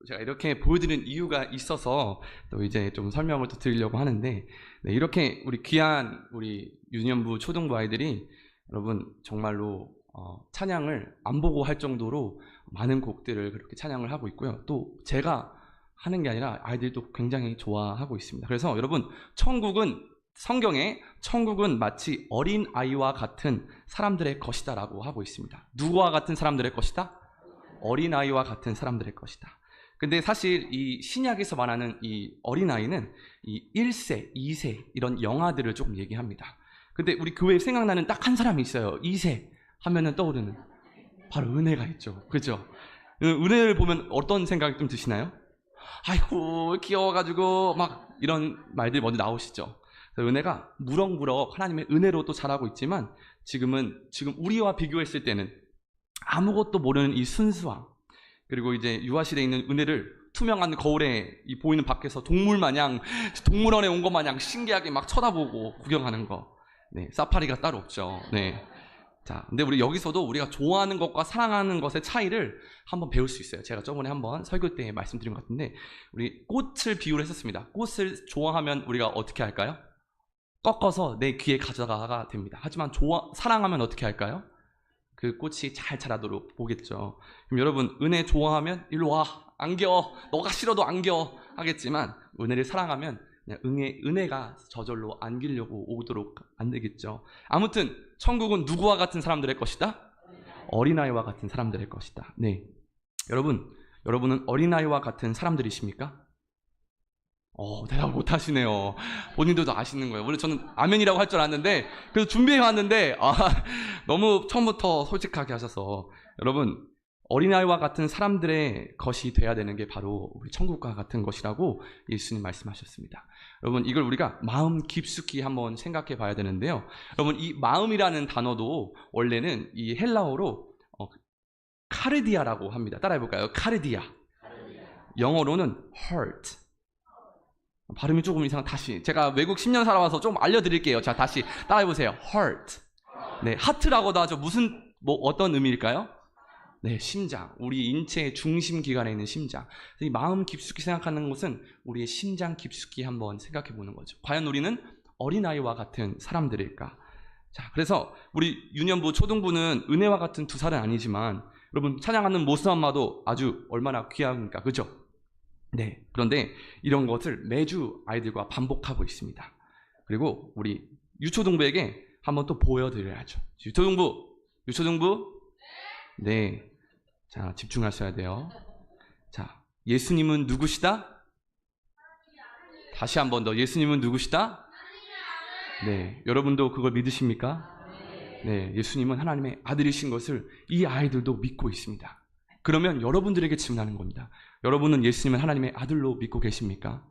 제가 이렇게 보여드리는 이유가 있어서 또 이제 좀 설명을 또 드리려고 하는데, 네, 이렇게 우리 귀한 우리 유년부 초등부 아이들이 여러분 정말로 찬양을 안 보고 할 정도로 많은 곡들을 그렇게 찬양을 하고 있고요. 또 제가 하는 게 아니라 아이들도 굉장히 좋아하고 있습니다. 그래서 여러분, 성경에 천국은 마치 어린 아이와 같은 사람들의 것이다 라고 하고 있습니다. 누구와 같은 사람들의 것이다? 어린 아이와 같은 사람들의 것이다. 근데 사실 이 신약에서 말하는 이 어린 아이는 이 1세, 2세 이런 영아들을 조금 얘기합니다. 근데 우리 교회에 생각나는 딱 한 사람이 있어요. 2세 하면은 떠오르는 바로 은혜가 있죠. 그죠? 은혜를 보면 어떤 생각이 좀 드시나요? 아이고 귀여워가지고 막 이런 말들이 먼저 나오시죠. 은혜가 무럭무럭 하나님의 은혜로 또 자라고 있지만 지금 우리와 비교했을 때는 아무것도 모르는 이 순수함, 그리고 이제 유아실에 있는 은혜를 투명한 거울에 이 보이는 밖에서 동물원에 온 것 마냥 신기하게 막 쳐다보고 구경하는 거. 네, 사파리가 따로 없죠. 네. 자, 근데 우리 여기서도 우리가 좋아하는 것과 사랑하는 것의 차이를 한번 배울 수 있어요. 제가 저번에 한번 설교 때 말씀드린 것 같은데, 우리 꽃을 비유를 했었습니다. 꽃을 좋아하면 우리가 어떻게 할까요? 꺾어서 내 귀에 가져가가 됩니다. 하지만 사랑하면 어떻게 할까요? 그 꽃이 잘 자라도록 보겠죠. 그럼 여러분, 은혜 좋아하면 일로 와, 안겨, 너가 싫어도 안겨 하겠지만, 은혜를 사랑하면 그냥 은혜가 저절로 안기려고 오도록 안 되겠죠. 아무튼 천국은 누구와 같은 사람들의 것이다? 어린아이와 같은 사람들의 것이다. 네, 여러분은 어린아이와 같은 사람들이십니까? 대답 못하시네요. 본인들도 아시는 거예요. 원래 저는 아멘이라고 할 줄 알았는데, 그래서 준비해 왔는데 너무 처음부터 솔직하게 하셔서, 여러분, 어린아이와 같은 사람들의 것이 돼야 되는 게 바로 우리 천국과 같은 것이라고 예수님 말씀하셨습니다. 여러분, 이걸 우리가 마음 깊숙이 한번 생각해 봐야 되는데요. 여러분, 이 마음이라는 단어도 원래는 이 헬라어로 카르디아라고 합니다. 따라해 볼까요? 카르디아. 영어로는 heart. 발음이 조금 다시 제가 외국 10년 살아와서 좀 알려드릴게요. 자, 다시 따라해 보세요. heart. 네, 하트라고도 하죠. 어떤 의미일까요? 네, 심장. 우리 인체의 중심 기관에 있는 심장. 이 마음 깊숙이 생각하는 것은 우리의 심장 깊숙이 한번 생각해 보는 거죠. 과연 우리는 어린아이와 같은 사람들일까? 자, 그래서 우리 유년부, 초등부는 은혜와 같은 두 살은 아니지만, 여러분, 찬양하는 모습만 봐도 아주 얼마나 귀합니까? 그죠? 네, 그런데 이런 것을 매주 아이들과 반복하고 있습니다. 그리고 우리 유초등부에게 한번 또 보여드려야죠. 유초등부? 네. 자, 집중하셔야 돼요. 자, 예수님은 누구시다? 다시 한번 더. 예수님은 누구시다? 네. 여러분도 그걸 믿으십니까? 네. 예수님은 하나님의 아들이신 것을 이 아이들도 믿고 있습니다. 그러면 여러분들에게 질문하는 겁니다. 여러분은 예수님을 하나님의 아들로 믿고 계십니까?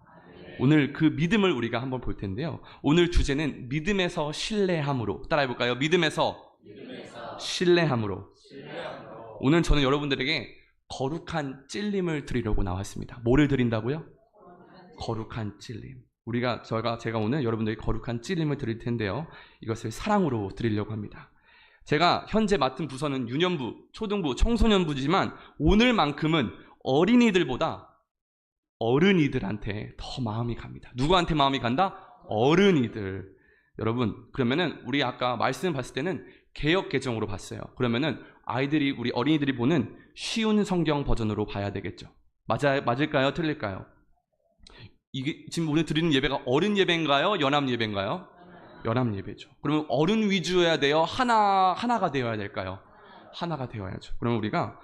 오늘 그 믿음을 우리가 한번 볼 텐데요. 오늘 주제는 믿음에서 신뢰함으로. 따라해볼까요? 믿음에서 신뢰함으로. 오늘 저는 여러분들에게 거룩한 찔림을 드리려고 나왔습니다. 뭐를 드린다고요? 거룩한 찔림. 제가 오늘 여러분들에게 거룩한 찔림을 드릴 텐데요. 이것을 사랑으로 드리려고 합니다. 제가 현재 맡은 부서는 유년부, 초등부, 청소년부지만 오늘만큼은 어린이들보다 어른이들한테 더 마음이 갑니다. 누구한테 마음이 간다? 어른이들. 여러분, 그러면은 우리 아까 말씀 봤을 때는 개역 개정으로 봤어요. 그러면은 우리 어린이들이 보는 쉬운 성경 버전으로 봐야 되겠죠. 맞을까요? 틀릴까요? 이게 지금 오늘 드리는 예배가 어른 예배인가요? 연합 예배인가요? 연합 예배죠. 그러면 어른 위주여야 돼요? 하나가 되어야 될까요? 하나가 되어야죠. 그러면 우리가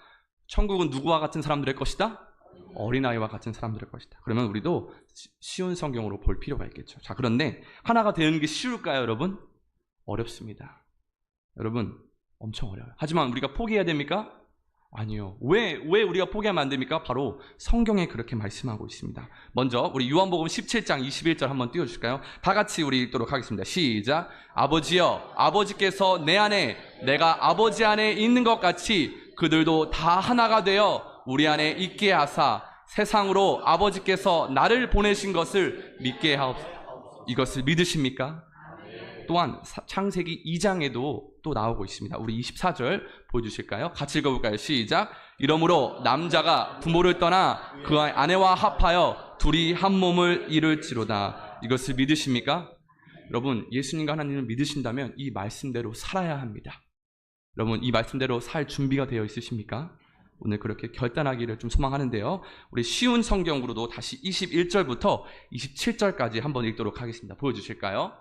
천국은 누구와 같은 사람들의 것이다? 어린아이와 같은 사람들의 것이다. 그러면 우리도 쉬운 성경으로 볼 필요가 있겠죠. 자, 그런데 하나가 되는 게 쉬울까요, 여러분? 어렵습니다. 여러분, 엄청 어려워요. 하지만 우리가 포기해야 됩니까? 아니요. 왜 우리가 포기하면 안 됩니까? 바로 성경에 그렇게 말씀하고 있습니다. 먼저 우리 요한복음 17장 21절 한번 띄워주실까요? 다 같이 우리 읽도록 하겠습니다. 시작. 아버지여, 아버지께서 내 안에, 내가 아버지 안에 있는 것 같이 그들도 다 하나가 되어 우리 안에 있게 하사 세상으로 아버지께서 나를 보내신 것을 믿게 하옵소서. 이것을 믿으십니까? 또한 창세기 2장에도 또 나오고 있습니다. 우리 24절 보여주실까요? 같이 읽어볼까요? 시작. 이러므로 남자가 부모를 떠나 그 아내와 합하여 둘이 한 몸을 이룰지로다. 이것을 믿으십니까? 여러분, 예수님과 하나님을 믿으신다면 이 말씀대로 살아야 합니다. 여러분, 이 말씀대로 살 준비가 되어 있으십니까? 오늘 그렇게 결단하기를 좀 소망하는데요. 우리 쉬운 성경으로도 다시 21절부터 27절까지 한번 읽도록 하겠습니다. 보여주실까요?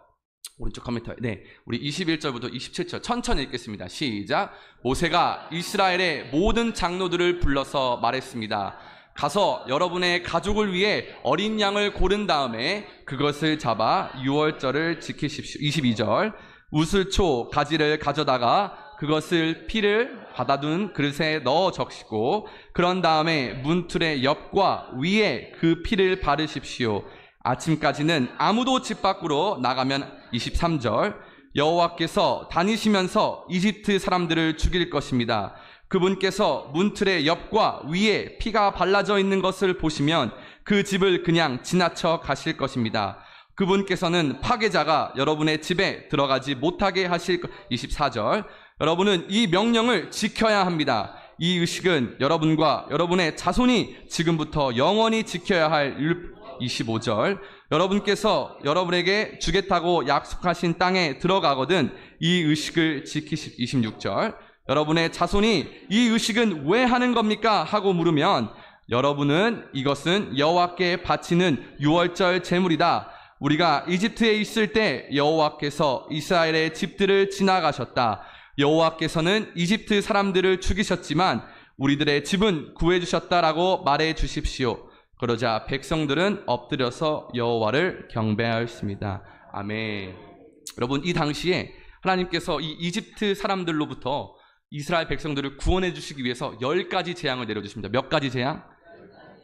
오른쪽 컴퓨터에. 네, 우리 21절부터 27절 천천히 읽겠습니다. 시작. 모세가 이스라엘의 모든 장로들을 불러서 말했습니다. 가서 여러분의 가족을 위해 어린 양을 고른 다음에 그것을 잡아 유월절을 지키십시오. 22절. 우슬초 가지를 가져다가 그것을 피를 받아둔 그릇에 넣어 적시고 그런 다음에 문틀의 옆과 위에 그 피를 바르십시오. 아침까지는 아무도 집 밖으로 나가면 23절. 여호와께서 다니시면서 이집트 사람들을 죽일 것입니다. 그분께서 문틀의 옆과 위에 피가 발라져 있는 것을 보시면 그 집을 그냥 지나쳐 가실 것입니다. 그분께서는 파괴자가 여러분의 집에 들어가지 못하게 하실 24절. 여러분은 이 명령을 지켜야 합니다. 이 의식은 여러분과 여러분의 자손이 지금부터 영원히 지켜야 할 25절. 여러분께서 여러분에게 주겠다고 약속하신 땅에 들어가거든 이 의식을 지키십. 26절. 여러분의 자손이 이 의식은 왜 하는 겁니까? 하고 물으면 여러분은 이것은 여호와께 바치는 유월절 제물이다. 우리가 이집트에 있을 때 여호와께서 이스라엘의 집들을 지나가셨다. 여호와께서는 이집트 사람들을 죽이셨지만 우리들의 집은 구해주셨다라고 말해 주십시오. 그러자 백성들은 엎드려서 여호와를 경배하였습니다. 아멘. 여러분, 이 당시에 하나님께서 이 이집트 사람들로부터 이스라엘 백성들을 구원해 주시기 위해서 10가지 재앙을 내려주십니다. 몇 가지 재앙?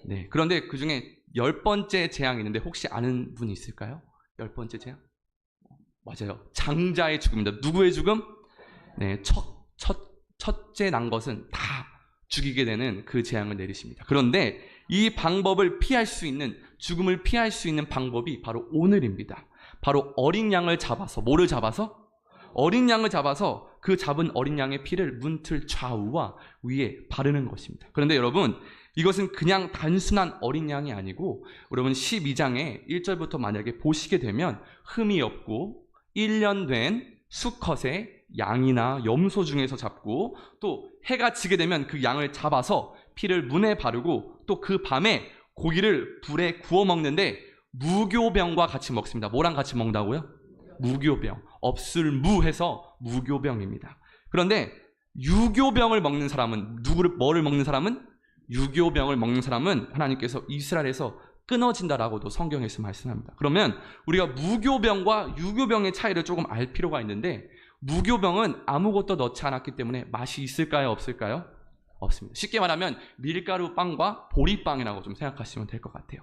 네. 그런데 그 중에 10번째 재앙이 있는데 혹시 아는 분이 있을까요? 10번째 재앙? 맞아요. 장자의 죽음입니다. 누구의 죽음? 네, 첫째 난 것은 다 죽이게 되는 그 재앙을 내리십니다. 그런데 이 방법을 피할 수 있는, 죽음을 피할 수 있는 방법이 바로 오늘입니다. 바로 어린 양을 잡아서, 뭐를 잡아서? 어린 양을 잡아서 그 잡은 어린 양의 피를 문틀 좌우와 위에 바르는 것입니다. 그런데 여러분, 이것은 그냥 단순한 어린 양이 아니고 여러분 12장에 1절부터 만약에 보시게 되면 흠이 없고 1년 된 수컷의 양이나 염소 중에서 잡고 또 해가 지게 되면 그 양을 잡아서 피를 문에 바르고 또 그 밤에 고기를 불에 구워 먹는데 무교병과 같이 먹습니다. 뭐랑 같이 먹는다고요? 무교병. 업술무해서 무교병입니다. 그런데 유교병을 먹는 사람은 뭐를 먹는 사람은? 유교병을 먹는 사람은 하나님께서 이스라엘에서 끊어진다라고도 성경에서 말씀합니다. 그러면 우리가 무교병과 유교병의 차이를 조금 알 필요가 있는데 무교병은 아무것도 넣지 않았기 때문에 맛이 있을까요? 없을까요? 없습니다. 쉽게 말하면 밀가루 빵과 보리빵이라고 좀 생각하시면 될 것 같아요.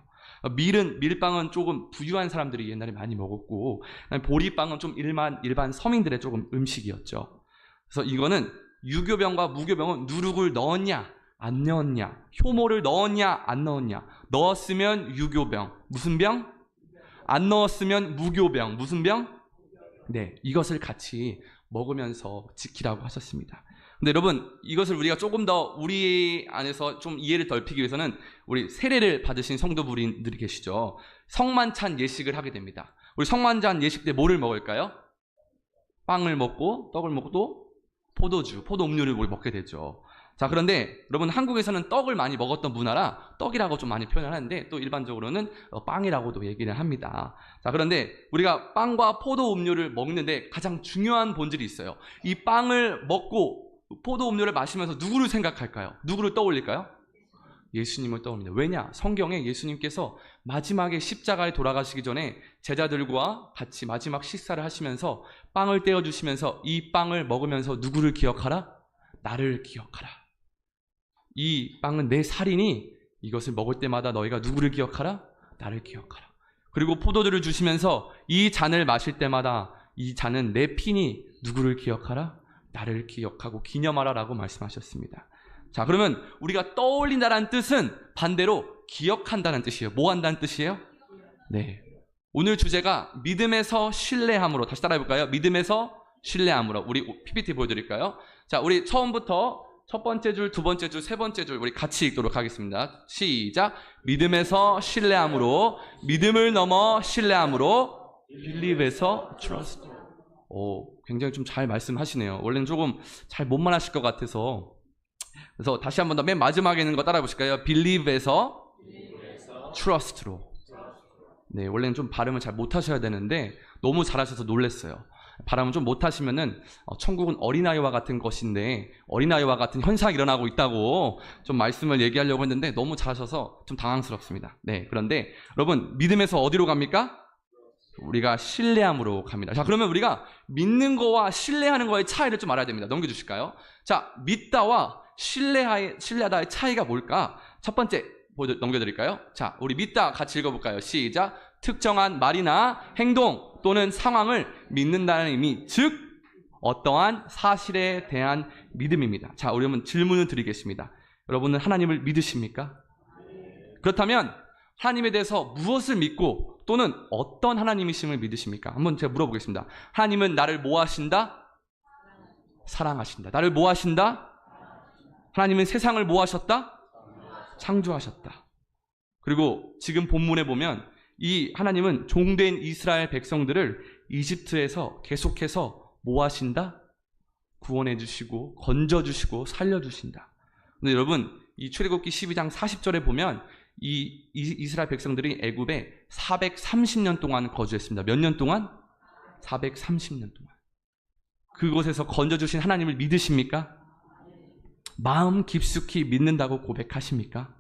밀빵은 조금 부유한 사람들이 옛날에 많이 먹었고, 보리빵은 좀 일반 서민들의 조금 음식이었죠. 그래서 이거는 유교병과 무교병은 누룩을 넣었냐 안 넣었냐, 효모를 넣었냐 안 넣었냐, 넣었으면 유교병, 무슨 병? 안 넣었으면 무교병, 무슨 병? 네, 이것을 같이 먹으면서 지키라고 하셨습니다. 근데 여러분, 이것을 우리가 조금 더 우리 안에서 좀 이해를 넓히기 위해서는 우리 세례를 받으신 성도분들이 계시죠. 성만찬 예식을 하게 됩니다. 우리 성만찬 예식 때 뭐를 먹을까요? 빵을 먹고 떡을 먹고 또 포도주, 포도 음료를 먹게 되죠. 자, 그런데 여러분, 한국에서는 떡을 많이 먹었던 문화라 떡이라고 좀 많이 표현을 하는데, 또 일반적으로는 빵이라고도 얘기를 합니다. 자, 그런데 우리가 빵과 포도 음료를 먹는데 가장 중요한 본질이 있어요. 이 빵을 먹고 포도 음료를 마시면서 누구를 생각할까요? 누구를 떠올릴까요? 예수님을 떠올립니다. 왜냐? 성경에 예수님께서 마지막에 십자가에 돌아가시기 전에 제자들과 같이 마지막 식사를 하시면서 빵을 떼어주시면서 이 빵을 먹으면서 누구를 기억하라? 나를 기억하라. 이 빵은 내 살이니 이것을 먹을 때마다 너희가 누구를 기억하라? 나를 기억하라. 그리고 포도주를 주시면서 이 잔을 마실 때마다 이 잔은 내 피니 누구를 기억하라? 나를 기억하고 기념하라 라고 말씀하셨습니다. 자, 그러면 우리가 떠올린다는 뜻은 반대로 기억한다는 뜻이에요. 뭐 한다는 뜻이에요? 네. 오늘 주제가 믿음에서 신뢰함으로, 다시 따라해볼까요? 믿음에서 신뢰함으로. 우리 PPT 보여드릴까요? 자, 우리 처음부터 첫 번째 줄, 두 번째 줄, 세 번째 줄 우리 같이 읽도록 하겠습니다. 시작. 믿음에서 신뢰함으로, 믿음을 넘어 신뢰함으로, believe에서 trust. 오, 굉장히 좀 잘 말씀하시네요. 원래는 조금 잘 못 말하실 것 같아서. 그래서 다시 한 번 더 맨 마지막에 있는 거 따라해 보실까요? believe에서 trust로. 네, 원래는 좀 발음을 잘 못하셔야 되는데 너무 잘하셔서 놀랐어요. 발음을 좀 못하시면은 천국은 어린아이와 같은 것인데 어린아이와 같은 현상이 일어나고 있다고 좀 말씀을 얘기하려고 했는데 너무 잘하셔서 좀 당황스럽습니다. 네, 그런데 여러분, 믿음에서 어디로 갑니까? 우리가 신뢰함으로 갑니다. 자, 그러면 우리가 믿는 거와 신뢰하는 거의 차이를 좀 알아야 됩니다. 넘겨주실까요? 자, 믿다와 신뢰하다의 차이가 뭘까? 첫 번째 넘겨드릴까요? 자, 우리 믿다 같이 읽어볼까요? 시작. 특정한 말이나 행동 또는 상황을 믿는다는 의미, 즉 어떠한 사실에 대한 믿음입니다. 자, 우리 한번 질문을 드리겠습니다. 여러분은 하나님을 믿으십니까? 그렇다면 하나님에 대해서 무엇을 믿고 또는 어떤 하나님이심을 믿으십니까? 한번 제가 물어보겠습니다. 하나님은 나를 뭐 하신다? 사랑하신다. 나를 뭐 하신다? 하나님은 세상을 뭐 하셨다? 창조하셨다. 그리고 지금 본문에 보면 이 하나님은 종된 이스라엘 백성들을 이집트에서 계속해서 뭐 하신다? 구원해 주시고 건져 주시고 살려 주신다. 근데 여러분, 이 출애굽기 12장 40절에 보면 이 이스라엘 백성들이 애굽에 430년 동안 거주했습니다. 몇 년 동안? 430년 동안. 그곳에서 건져 주신 하나님을 믿으십니까? 마음 깊숙이 믿는다고 고백하십니까?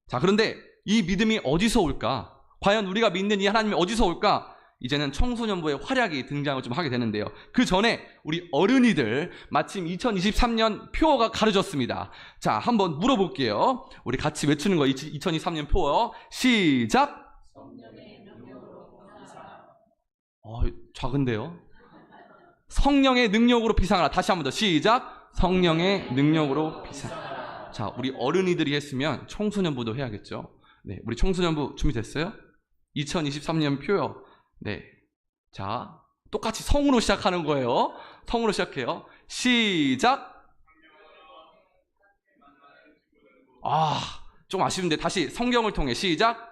자, 그런데 이 믿음이 어디서 올까? 과연 우리가 믿는 이 하나님이 어디서 올까? 이제는 청소년부의 활약이 등장을 좀 하게 되는데요. 그 전에 우리 어른이들 마침 2023년 표어가 가려졌습니다. 자, 한번 물어볼게요. 우리 같이 외치는 거 2023년 표어 시작. 작은데요. 성령의 능력으로 비상하라. 다시 한번 더 시작. 성령의 능력으로 비상하라. 자, 우리 어른이들이 했으면 청소년부도 해야겠죠. 네, 우리 청소년부 준비됐어요? 2023년 표어. 네. 자, 똑같이 성으로 시작하는 거예요. 성으로 시작해요. 시작. 좀 아쉬운데 다시 성경을 통해 시작.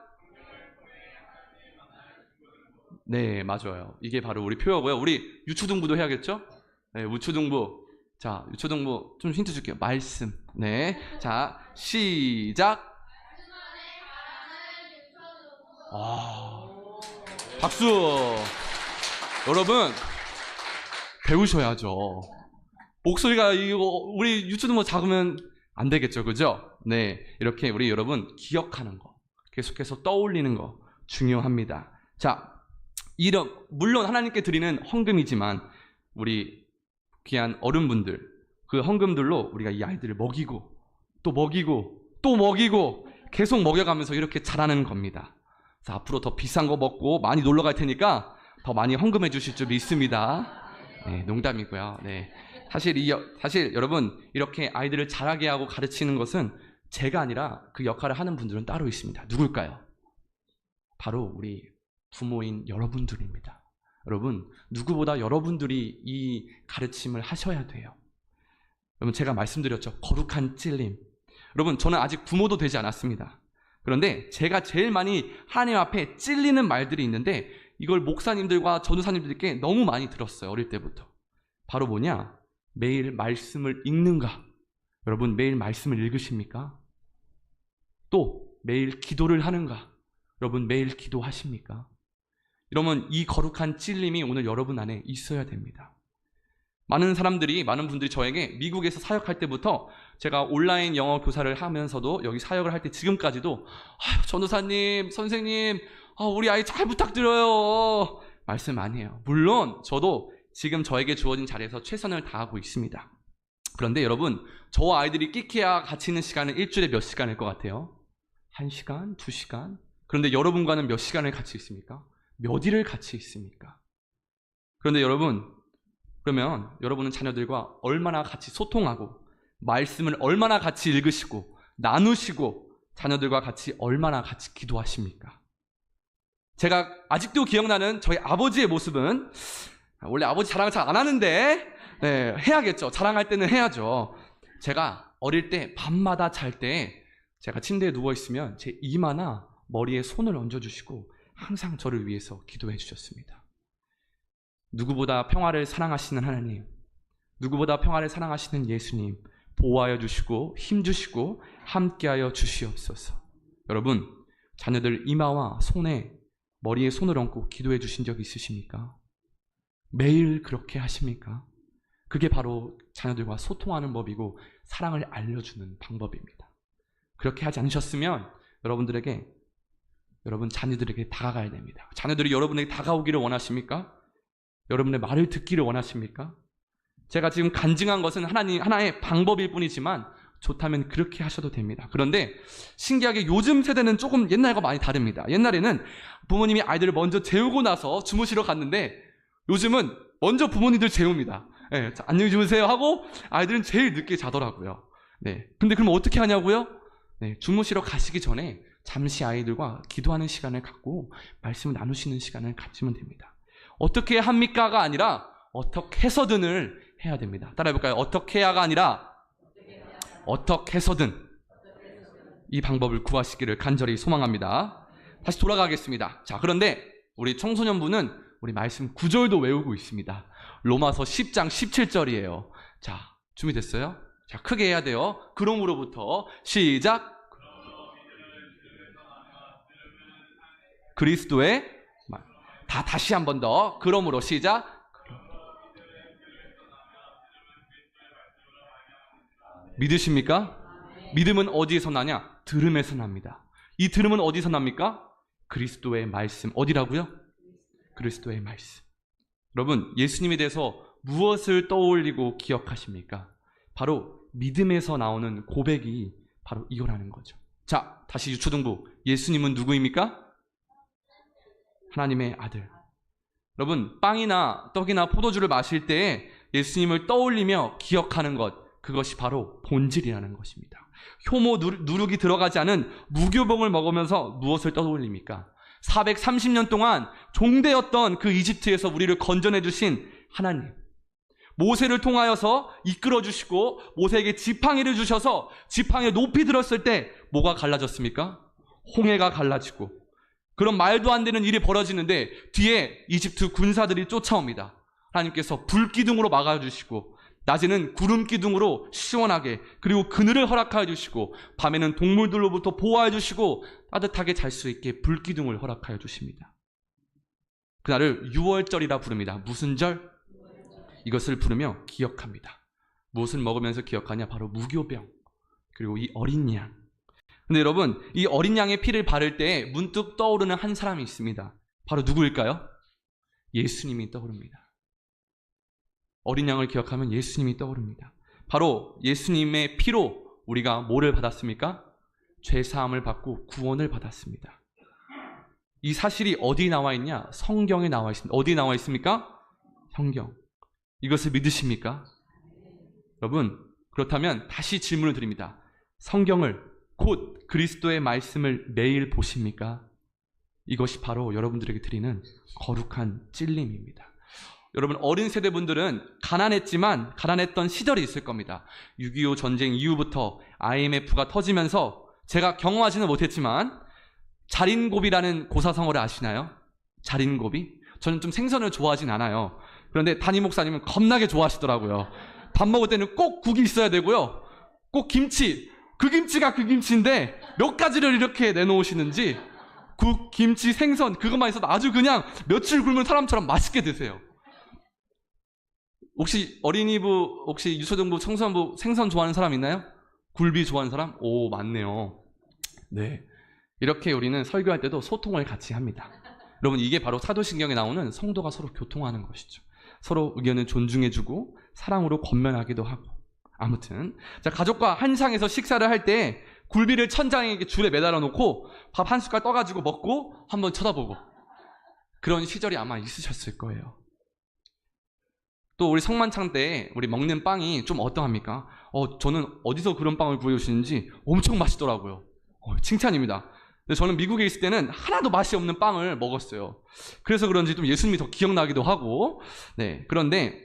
네, 맞아요. 이게 바로 우리 표어고요. 우리 유초등부도 해야겠죠? 네, 유초등부. 자, 유초등부 좀 힌트 줄게요. 말씀. 네. 자, 시작. 박수. 여러분, 배우셔야죠. 목소리가 이거 우리 유튜브 작으면 안 되겠죠, 그죠? 네, 이렇게 우리 여러분 기억하는 거, 계속해서 떠올리는 거 중요합니다. 자, 물론 하나님께 드리는 헌금이지만 우리 귀한 어른분들 그 헌금들로 우리가 이 아이들을 먹이고 또 먹이고 또 먹이고 계속 먹여가면서 이렇게 자라는 겁니다. 그래서 앞으로 더 비싼 거 먹고 많이 놀러 갈 테니까 더 많이 헌금해 주실 줄 믿습니다. 네, 농담이고요. 네. 사실 여러분 이렇게 아이들을 자라게 하고 가르치는 것은 제가 아니라 그 역할을 하는 분들은 따로 있습니다. 누굴까요? 바로 우리 부모인 여러분들입니다. 여러분, 누구보다 여러분들이 이 가르침을 하셔야 돼요. 여러분, 제가 말씀드렸죠. 거룩한 찔림. 여러분, 저는 아직 부모도 되지 않았습니다. 그런데 제가 제일 많이 하나님 앞에 찔리는 말들이 있는데 이걸 목사님들과 전도사님들께 너무 많이 들었어요. 어릴 때부터. 바로 뭐냐? 매일 말씀을 읽는가? 여러분, 매일 말씀을 읽으십니까? 또 매일 기도를 하는가? 여러분, 매일 기도하십니까? 이러면 이 거룩한 찔림이 오늘 여러분 안에 있어야 됩니다. 많은 분들이 저에게 미국에서 사역할 때부터 제가 온라인 영어 교사를 하면서도 여기 사역을 할 때 지금까지도 전도사님, 선생님, 우리 아이 잘 부탁드려요 말씀 많이 해요. 물론 저도 지금 저에게 주어진 자리에서 최선을 다하고 있습니다. 그런데 여러분, 저와 아이들이 끼케야 같이 있는 시간은 일주일에 몇 시간일 것 같아요? 1시간? 2시간? 그런데 여러분과는 몇 시간을 같이 있습니까? 몇 일을 같이 있습니까? 그런데 그러면 여러분은 자녀들과 얼마나 같이 소통하고 말씀을 얼마나 같이 읽으시고 나누시고 자녀들과 같이 얼마나 같이 기도하십니까? 제가 아직도 기억나는 저희 아버지의 모습은, 원래 아버지 자랑을 잘 안 하는데 해야겠죠. 자랑할 때는 해야죠. 제가 어릴 때 밤마다 잘 때 제가 침대에 누워있으면 제 이마나 머리에 손을 얹어주시고 항상 저를 위해서 기도해 주셨습니다. 누구보다 평화를 사랑하시는 하나님, 누구보다 평화를 사랑하시는 예수님, 보호하여 주시고 힘주시고 함께하여 주시옵소서. 여러분, 자녀들 이마와 손에 머리에 손을 얹고 기도해 주신 적 있으십니까? 매일 그렇게 하십니까? 그게 바로 자녀들과 소통하는 법이고 사랑을 알려주는 방법입니다. 그렇게 하지 않으셨으면 여러분 자녀들에게 다가가야 됩니다. 자녀들이 여러분에게 다가오기를 원하십니까? 여러분의 말을 듣기를 원하십니까? 제가 지금 간증한 것은 하나의 방법일 뿐이지만 좋다면 그렇게 하셔도 됩니다. 그런데 신기하게 요즘 세대는 조금 옛날과 많이 다릅니다. 옛날에는 부모님이 아이들을 먼저 재우고 나서 주무시러 갔는데 요즘은 먼저 부모님들 재웁니다. 네, 안녕히 주무세요 하고 아이들은 제일 늦게 자더라고요. 네, 근데 그럼 어떻게 하냐고요? 네, 주무시러 가시기 전에 잠시 아이들과 기도하는 시간을 갖고 말씀을 나누시는 시간을 가지면 됩니다. 어떻게 합니까가 아니라 어떻게 해서든을 해야 됩니다. 따라해볼까요? 어떻게 해야가 아니라 어떻게 해서든 이 방법을 구하시기를 간절히 소망합니다. 다시 돌아가겠습니다. 자, 그런데 우리 청소년부는 우리 말씀 9절도 외우고 있습니다. 로마서 10장 17절이에요. 자, 준비됐어요? 자, 크게 해야 돼요. 그러므로부터 시작. 그리스도의 말. 다시 한 번 더. 그러므로 시작. 믿으십니까? 믿음은 어디에서 나냐? 들음에서 납니다. 이 들음은 어디서 납니까? 그리스도의 말씀. 어디라고요? 그리스도의 말씀. 여러분, 예수님에 대해서 무엇을 떠올리고 기억하십니까? 바로 믿음에서 나오는 고백이 바로 이거라는 거죠. 자, 다시 유초등부. 예수님은 누구입니까? 하나님의 아들. 여러분, 빵이나 떡이나 포도주를 마실 때에 예수님을 떠올리며 기억하는 것, 그것이 바로 본질이라는 것입니다. 효모 누룩이 들어가지 않은 무교봉을 먹으면서 무엇을 떠올립니까? 430년 동안 종되었던 그 이집트에서 우리를 건져내 주신 하나님. 모세를 통하여서 이끌어 주시고 모세에게 지팡이를 주셔서 지팡이에 높이 들었을 때 뭐가 갈라졌습니까? 홍해가 갈라지고, 그런 말도 안 되는 일이 벌어지는데 뒤에 이집트 군사들이 쫓아옵니다. 하나님께서 불기둥으로 막아주시고 낮에는 구름기둥으로 시원하게, 그리고 그늘을 허락하여 주시고 밤에는 동물들로부터 보호하여 주시고 따뜻하게 잘 수 있게 불기둥을 허락하여 주십니다. 그날을 유월절이라 부릅니다. 무슨 절? 이것을 부르며 기억합니다. 무엇을 먹으면서 기억하냐? 바로 무교병, 그리고 이 어린 양. 근데 여러분, 이 어린 양의 피를 바를 때 문득 떠오르는 한 사람이 있습니다. 바로 누구일까요? 예수님이 떠오릅니다. 어린 양을 기억하면 예수님이 떠오릅니다. 바로 예수님의 피로 우리가 뭐를 받았습니까? 죄사함을 받고 구원을 받았습니다. 이 사실이 어디 나와 있냐? 성경에 나와 있습니다. 어디 나와 있습니까? 성경. 이것을 믿으십니까? 여러분, 그렇다면 다시 질문을 드립니다. 성경을, 곧 그리스도의 말씀을 매일 보십니까? 이것이 바로 여러분들에게 드리는 거룩한 찔림입니다. 여러분, 어린 세대분들은 가난했던 시절이 있을 겁니다. 6.25 전쟁 이후부터 IMF가 터지면서 제가 경험하지는 못했지만 자린고비라는 고사성어를 아시나요? 자린고비? 저는 좀 생선을 좋아하진 않아요. 그런데 담임 목사님은 겁나게 좋아하시더라고요. 밥 먹을 때는 꼭 국이 있어야 되고요. 꼭 김치. 그 김치가 그 김치인데 몇 가지를 이렇게 내놓으시는지 국, 김치, 생선 그것만 있어도 아주 그냥 며칠 굶은 사람처럼 맛있게 드세요. 혹시 어린이부, 혹시 유초등부, 청소년부 생선 좋아하는 사람 있나요? 굴비 좋아하는 사람? 오, 많네요. 네. 이렇게 우리는 설교할 때도 소통을 같이 합니다. 여러분, 이게 바로 사도신경에 나오는 성도가 서로 교통하는 것이죠. 서로 의견을 존중해주고 사랑으로 권면하기도 하고. 아무튼 자, 가족과 한 상에서 식사를 할 때 굴비를 천장에 줄에 매달아 놓고 밥 한 숟갈 떠가지고 먹고 한번 쳐다보고 그런 시절이 아마 있으셨을 거예요. 또 우리 성만찬 때 우리 먹는 빵이 좀 어떠합니까? 저는 어디서 그런 빵을 구해오시는지 엄청 맛있더라고요. 칭찬입니다. 근데 저는 미국에 있을 때는 하나도 맛이 없는 빵을 먹었어요. 그래서 그런지 좀 예수님이 더 기억나기도 하고. 네, 그런데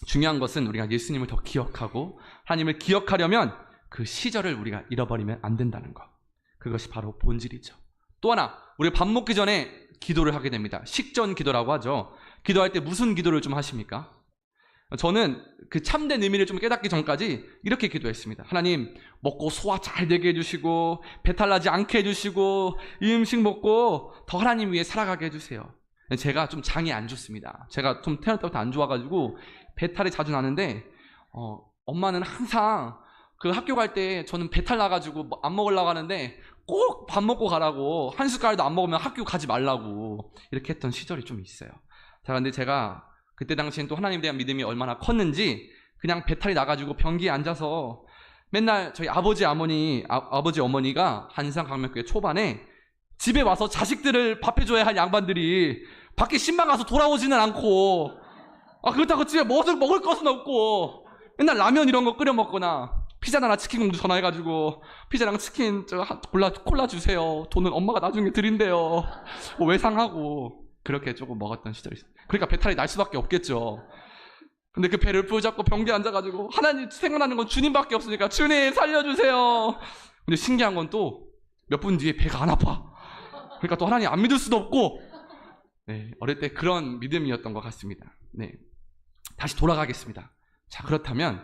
중요한 것은 우리가 예수님을 더 기억하고 하나님을 기억하려면 그 시절을 우리가 잃어버리면 안 된다는 것. 그것이 바로 본질이죠. 또 하나, 우리 밥 먹기 전에 기도를 하게 됩니다. 식전 기도라고 하죠. 기도할 때 무슨 기도를 좀 하십니까? 저는 그 참된 의미를 좀 깨닫기 전까지 이렇게 기도했습니다. 하나님, 먹고 소화 잘 되게 해주시고 배탈 나지 않게 해주시고 이 음식 먹고 더 하나님 위해 살아가게 해주세요. 제가 좀 장이 안 좋습니다. 제가 좀 태어날 때부터 안 좋아가지고 배탈이 자주 나는데 엄마는 항상 그 학교 갈 때 저는 배탈 나가지고 안 먹으려고 하는데 꼭 밥 먹고 가라고, 한 숟갈도 안 먹으면 학교 가지 말라고 이렇게 했던 시절이 좀 있어요. 자, 근데 제가 그때 당시엔 또 하나님에 대한 믿음이 얼마나 컸는지 그냥 배탈이 나가지고 변기에 앉아서 맨날 저희 아버지 어머니가 한상강명교회 초반에 집에 와서 자식들을 밥해줘야 할 양반들이 밖에 신방 가서 돌아오지는 않고 그렇다고 집에 먹을 것은 없고 맨날 라면 이런 거 끓여 먹거나 피자나 치킨 공주 전화해가지고 피자랑 치킨 콜라 주세요. 돈은 엄마가 나중에 드린대요. 외상하고 그렇게 조금 먹었던 시절이 있어요. 그러니까 배탈이 날 수밖에 없겠죠. 근데 그 배를 부여잡고 변기에 앉아가지고 하나님 생각나는 건 주님밖에 없으니까 주님 살려주세요. 근데 신기한 건 또 몇 분 뒤에 배가 안 아파. 그러니까 또 하나님 안 믿을 수도 없고. 네, 어릴 때 그런 믿음이었던 것 같습니다. 네, 다시 돌아가겠습니다. 자, 그렇다면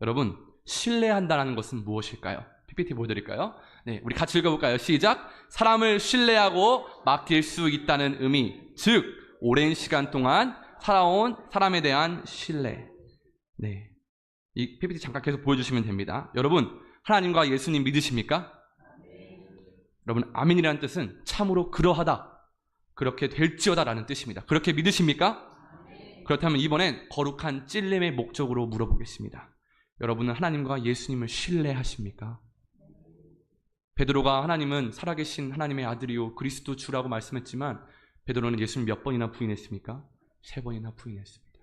여러분, 신뢰한다는 것은 무엇일까요? PPT 보여드릴까요? 네, 우리 같이 읽어볼까요? 시작! 사람을 신뢰하고 맡길 수 있다는 의미, 즉 오랜 시간 동안 살아온 사람에 대한 신뢰. 네, 이 PPT 잠깐 계속 보여주시면 됩니다. 여러분, 하나님과 예수님 믿으십니까? 여러분, 아멘이라는 뜻은 참으로 그러하다, 그렇게 될지어다라는 뜻입니다. 그렇게 믿으십니까? 그렇다면 이번엔 거룩한 찔림의 목적으로 물어보겠습니다. 여러분은 하나님과 예수님을 신뢰하십니까? 베드로가 하나님은 살아계신 하나님의 아들이요 그리스도 주라고 말씀했지만 베드로는 예수님 몇 번이나 부인했습니까? 3번이나 부인했습니다.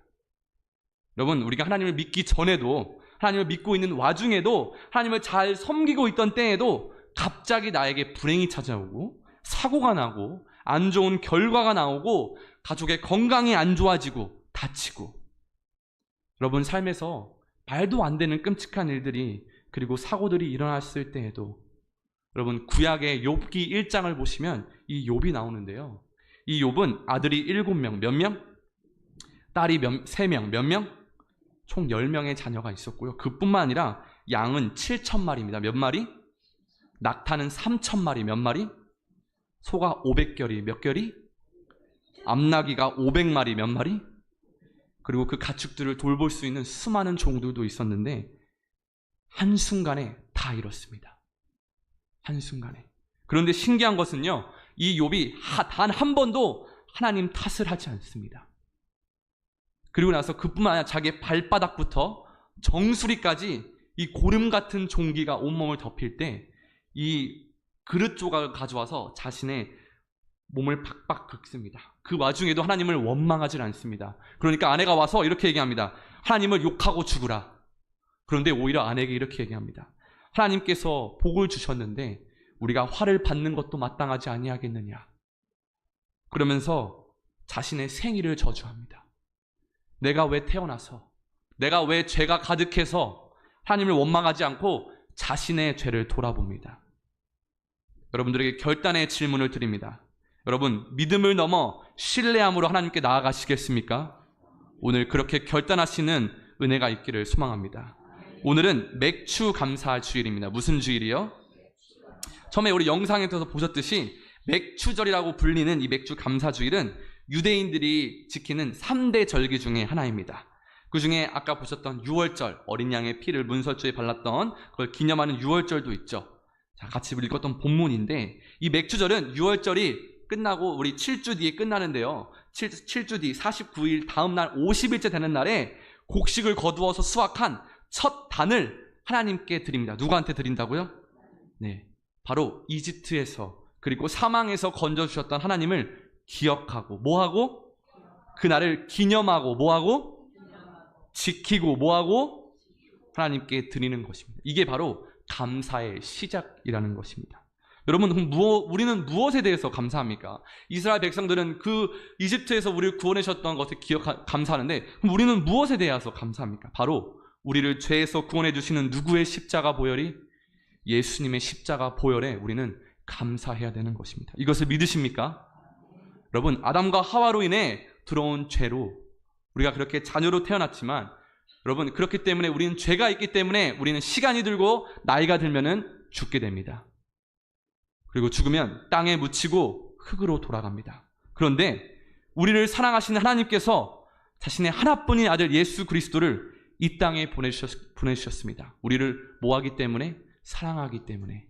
여러분, 우리가 하나님을 믿기 전에도, 하나님을 믿고 있는 와중에도, 하나님을 잘 섬기고 있던 때에도 갑자기 나에게 불행이 찾아오고 사고가 나고 안 좋은 결과가 나오고 가족의 건강이 안 좋아지고 다치고, 여러분 삶에서 말도 안 되는 끔찍한 일들이 그리고 사고들이 일어났을 때에도 여러분 구약의 욥기 1장을 보시면 이 욥이 나오는데요. 이 욥은 아들이 7명, 몇 명? 딸이 3명, 몇 명? 총 10명의 자녀가 있었고요. 그뿐만 아니라 양은 7,000마리입니다. 몇 마리? 낙타는 3,000마리, 몇 마리? 소가 500결이, 몇 결이? 암나귀가 500마리, 몇 마리? 그리고 그 가축들을 돌볼 수 있는 수많은 종들도 있었는데 한순간에 다 잃었습니다. 한순간에. 그런데 신기한 것은요, 이 욥이 단 한 번도 하나님 탓을 하지 않습니다. 그리고 나서 그뿐만 아니라 자기의 발바닥부터 정수리까지 이 고름 같은 종기가 온몸을 덮일 때 이 그릇 조각을 가져와서 자신의 몸을 박박 긁습니다. 그 와중에도 하나님을 원망하지 않습니다. 그러니까 아내가 와서 이렇게 얘기합니다. 하나님을 욕하고 죽으라. 그런데 오히려 아내에게 이렇게 얘기합니다. 하나님께서 복을 주셨는데 우리가 화를 받는 것도 마땅하지 아니하겠느냐. 그러면서 자신의 생일을 저주합니다. 내가 왜 태어나서, 내가 왜 죄가 가득해서 하나님을 원망하지 않고 자신의 죄를 돌아봅니다. 여러분들에게 결단의 질문을 드립니다. 여러분, 믿음을 넘어 신뢰함으로 하나님께 나아가시겠습니까? 오늘 그렇게 결단하시는 은혜가 있기를 소망합니다. 오늘은 맥주 감사 주일입니다. 무슨 주일이요? 처음에 우리 영상에서 보셨듯이 맥주절이라고 불리는 이 맥주 감사 주일은 유대인들이 지키는 3대 절기 중에 하나입니다. 그 중에 아까 보셨던 유월절, 어린 양의 피를 문설주에 발랐던 그걸 기념하는 유월절도 있죠. 자, 같이 읽었던 본문인데 이 맥주절은 유월절이 끝나고 우리 7주 뒤에 끝나는데요. 7주 뒤 49일 다음 날 50일째 되는 날에 곡식을 거두어서 수확한 첫 단을 하나님께 드립니다. 누구한테 드린다고요? 네, 바로 이집트에서 그리고 사망에서 건져주셨던 하나님을 기억하고 뭐하고? 그날을 기념하고 뭐하고? 지키고 뭐하고? 하나님께 드리는 것입니다. 이게 바로 감사의 시작이라는 것입니다. 여러분, 우리는 무엇에 대해서 감사합니까? 이스라엘 백성들은 그 이집트에서 우리를 구원하셨던 것을 감사하는데 그럼 우리는 무엇에 대해서 감사합니까? 바로 우리를 죄에서 구원해 주시는 누구의 십자가 보혈이? 예수님의 십자가 보혈에 우리는 감사해야 되는 것입니다. 이것을 믿으십니까? 여러분, 아담과 하와로 인해 들어온 죄로 우리가 그렇게 자녀로 태어났지만 여러분, 그렇기 때문에 우리는 죄가 있기 때문에 우리는 시간이 들고 나이가 들면은 죽게 됩니다. 그리고 죽으면 땅에 묻히고 흙으로 돌아갑니다. 그런데 우리를 사랑하시는 하나님께서 자신의 하나뿐인 아들 예수 그리스도를 이 땅에 보내주셨습니다. 우리를 뭐하기 때문에? 사랑하기 때문에.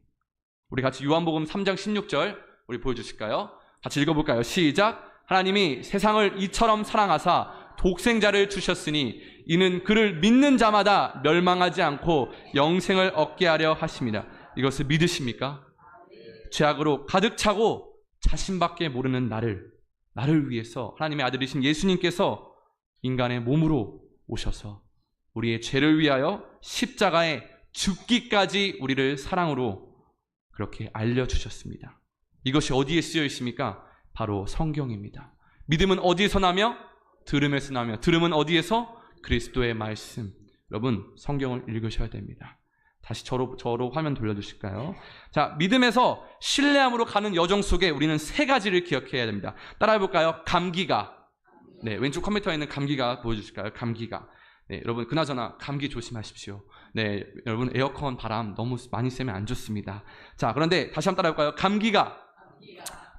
우리 같이 요한복음 3장 16절 우리 보여주실까요? 같이 읽어볼까요? 시작! 하나님이 세상을 이처럼 사랑하사 독생자를 주셨으니 이는 그를 믿는 자마다 멸망하지 않고 영생을 얻게 하려 하십니다. 이것을 믿으십니까? 죄악으로 가득 차고 자신밖에 모르는 나를 위해서 하나님의 아들이신 예수님께서 인간의 몸으로 오셔서 우리의 죄를 위하여 십자가에 죽기까지 우리를 사랑으로 그렇게 알려주셨습니다. 이것이 어디에 쓰여 있습니까? 바로 성경입니다. 믿음은 어디에서 나며? 들음에서 나며, 들음은 어디에서? 그리스도의 말씀. 여러분, 성경을 읽으셔야 됩니다. 다시 저로 화면 돌려주실까요? 자, 믿음에서 신뢰함으로 가는 여정 속에 우리는 세 가지를 기억해야 됩니다. 따라해볼까요? 감기가. 네, 왼쪽 컴퓨터에 있는 감기가 보여주실까요? 감기가. 네, 여러분, 그나저나 감기 조심하십시오. 네, 여러분, 에어컨 바람 너무 많이 쐬면 안 좋습니다. 자, 그런데 다시 한번 따라해볼까요? 감기가.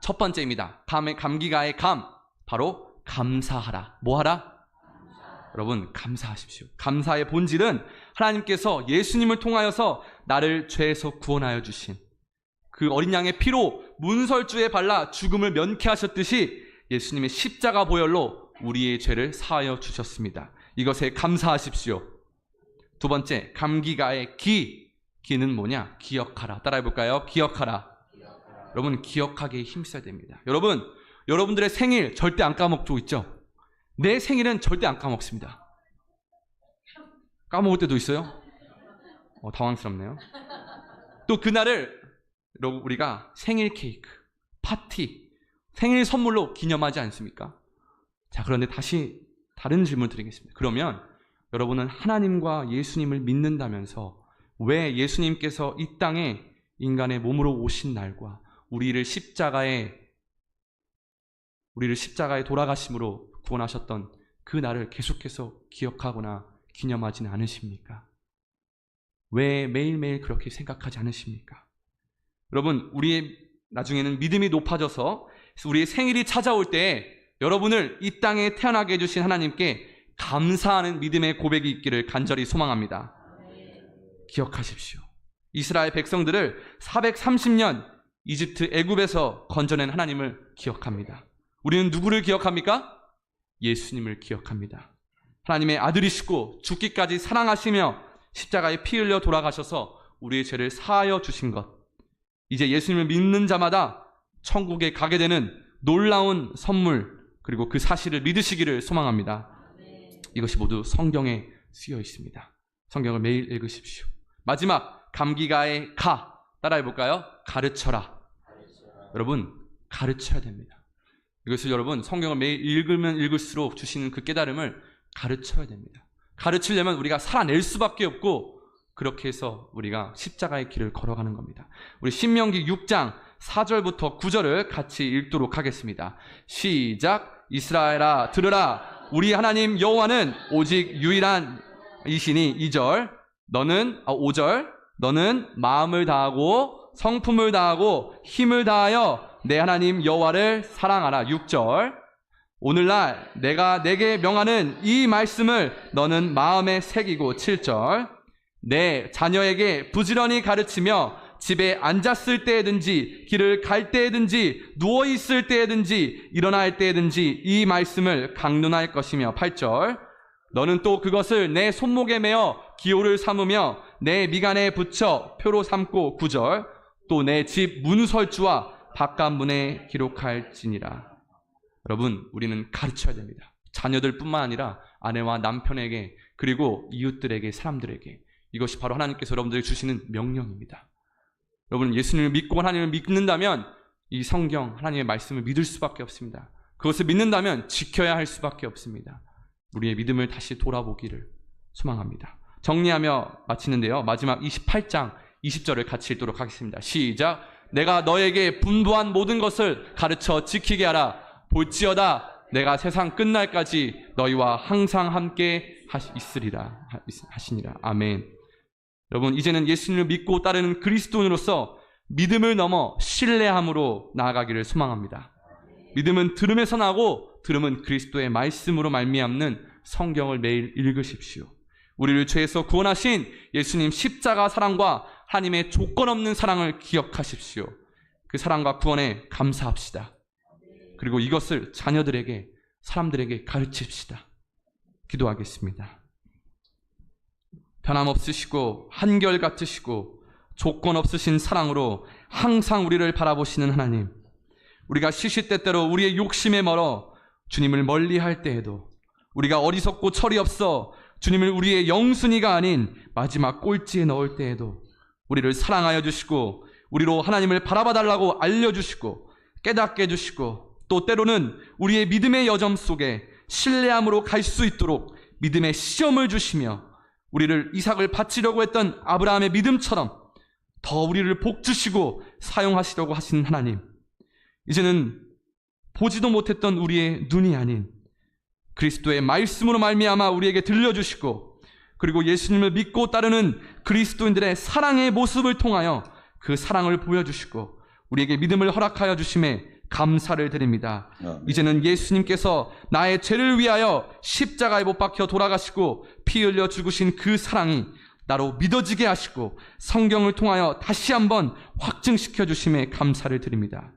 첫 번째입니다. 감기가의 감. 바로 감사하라. 뭐하라? 여러분, 감사하십시오. 감사의 본질은 하나님께서 예수님을 통하여서 나를 죄에서 구원하여 주신 그 어린 양의 피로 문설주에 발라 죽음을 면케하셨듯이 예수님의 십자가 보혈로 우리의 죄를 사하여 주셨습니다. 이것에 감사하십시오. 두 번째, 감기가의 기는 뭐냐? 기억하라. 따라해볼까요? 기억하라. 여러분, 기억하기에 힘써야 됩니다. 여러분들의 생일 절대 안 까먹고 있죠? 내 생일은 절대 안 까먹습니다. 까먹을 때도 있어요? 당황스럽네요. 또 그날을 우리가 생일 케이크, 파티, 생일 선물로 기념하지 않습니까? 자, 그런데 다시 다른 질문 드리겠습니다. 그러면 여러분은 하나님과 예수님을 믿는다면서 왜 예수님께서 이 땅에 인간의 몸으로 오신 날과 우리를 십자가에 돌아가심으로 구원하셨던 그 날을 계속해서 기억하거나 기념하지는 않으십니까? 왜 매일매일 그렇게 생각하지 않으십니까? 여러분, 우리의 나중에는 믿음이 높아져서 우리의 생일이 찾아올 때 여러분을 이 땅에 태어나게 해주신 하나님께 감사하는 믿음의 고백이 있기를 간절히 소망합니다. 기억하십시오. 이스라엘 백성들을 430년 이집트 애굽에서 건져낸 하나님을 기억합니다. 우리는 누구를 기억합니까? 예수님을 기억합니다. 하나님의 아들이시고 죽기까지 사랑하시며 십자가에 피 흘려 돌아가셔서 우리의 죄를 사하여 주신 것, 이제 예수님을 믿는 자마다 천국에 가게 되는 놀라운 선물, 그리고 그 사실을 믿으시기를 소망합니다. 이것이 모두 성경에 쓰여 있습니다. 성경을 매일 읽으십시오. 마지막, 감기가의 가, 따라해 볼까요? 가르쳐라. 여러분, 가르쳐야 됩니다. 이것을 여러분, 성경을 매일 읽으면 읽을수록 주시는 그 깨달음을 가르쳐야 됩니다. 가르치려면 우리가 살아낼 수밖에 없고, 그렇게 해서 우리가 십자가의 길을 걸어가는 겁니다. 우리 신명기 6장 4절부터 9절을 같이 읽도록 하겠습니다. 시작. 이스라엘아 들으라. 우리 하나님 여호와는 오직 유일한 이시니. 2절. 5절. 너는 마음을 다하고 성품을 다하고 힘을 다하여 내 하나님 여호와를 사랑하라. 6절. 오늘날 내가 내게 명하는 이 말씀을 너는 마음에 새기고. 7절. 내 자녀에게 부지런히 가르치며 집에 앉았을 때에든지 길을 갈 때에든지 누워있을 때에든지 일어날 때에든지 이 말씀을 강론할 것이며. 8절. 너는 또 그것을 내 손목에 매어 기호를 삼으며 내 미간에 붙여 표로 삼고. 9절. 또 내 집 문설주와 바깥문에 기록할지니라. 여러분, 우리는 가르쳐야 됩니다. 자녀들뿐만 아니라 아내와 남편에게, 그리고 이웃들에게, 사람들에게. 이것이 바로 하나님께서 여러분들에게 주시는 명령입니다. 여러분, 예수님을 믿고 하나님을 믿는다면 이 성경, 하나님의 말씀을 믿을 수밖에 없습니다. 그것을 믿는다면 지켜야 할 수밖에 없습니다. 우리의 믿음을 다시 돌아보기를 소망합니다. 정리하며 마치는데요, 마지막 28장 20절을 같이 읽도록 하겠습니다. 시작. 내가 너에게 분부한 모든 것을 가르쳐 지키게 하라. 볼지어다 내가 세상 끝날까지 너희와 항상 함께 하시니라. 아멘. 여러분, 이제는 예수님을 믿고 따르는 그리스도인으로서 믿음을 넘어 신뢰함으로 나아가기를 소망합니다. 믿음은 들음에서 나고 들음은 그리스도의 말씀으로 말미암는 성경을 매일 읽으십시오. 우리를 죄에서 구원하신 예수님 십자가 사랑과 하나님의 조건 없는 사랑을 기억하십시오. 그 사랑과 구원에 감사합시다. 그리고 이것을 자녀들에게, 사람들에게 가르칩시다. 기도하겠습니다. 변함없으시고 한결같으시고 조건 없으신 사랑으로 항상 우리를 바라보시는 하나님, 우리가 시시때때로 우리의 욕심에 멀어 주님을 멀리할 때에도, 우리가 어리석고 철이 없어 주님을 우리의 영순위가 아닌 마지막 꼴찌에 넣을 때에도 우리를 사랑하여 주시고 우리로 하나님을 바라봐달라고 알려주시고 깨닫게 해주시고, 또 때로는 우리의 믿음의 여정 속에 신뢰함으로 갈 수 있도록 믿음의 시험을 주시며 우리를 이삭을 바치려고 했던 아브라함의 믿음처럼 더 우리를 복주시고 사용하시려고 하시는 하나님, 이제는 보지도 못했던 우리의 눈이 아닌 그리스도의 말씀으로 말미암아 우리에게 들려주시고, 그리고 예수님을 믿고 따르는 그리스도인들의 사랑의 모습을 통하여 그 사랑을 보여주시고 우리에게 믿음을 허락하여 주심에 감사를 드립니다. 이제는 예수님께서 나의 죄를 위하여 십자가에 못 박혀 돌아가시고 피 흘려 죽으신 그 사랑이 나로 믿어지게 하시고 성경을 통하여 다시 한번 확증시켜 주심에 감사를 드립니다.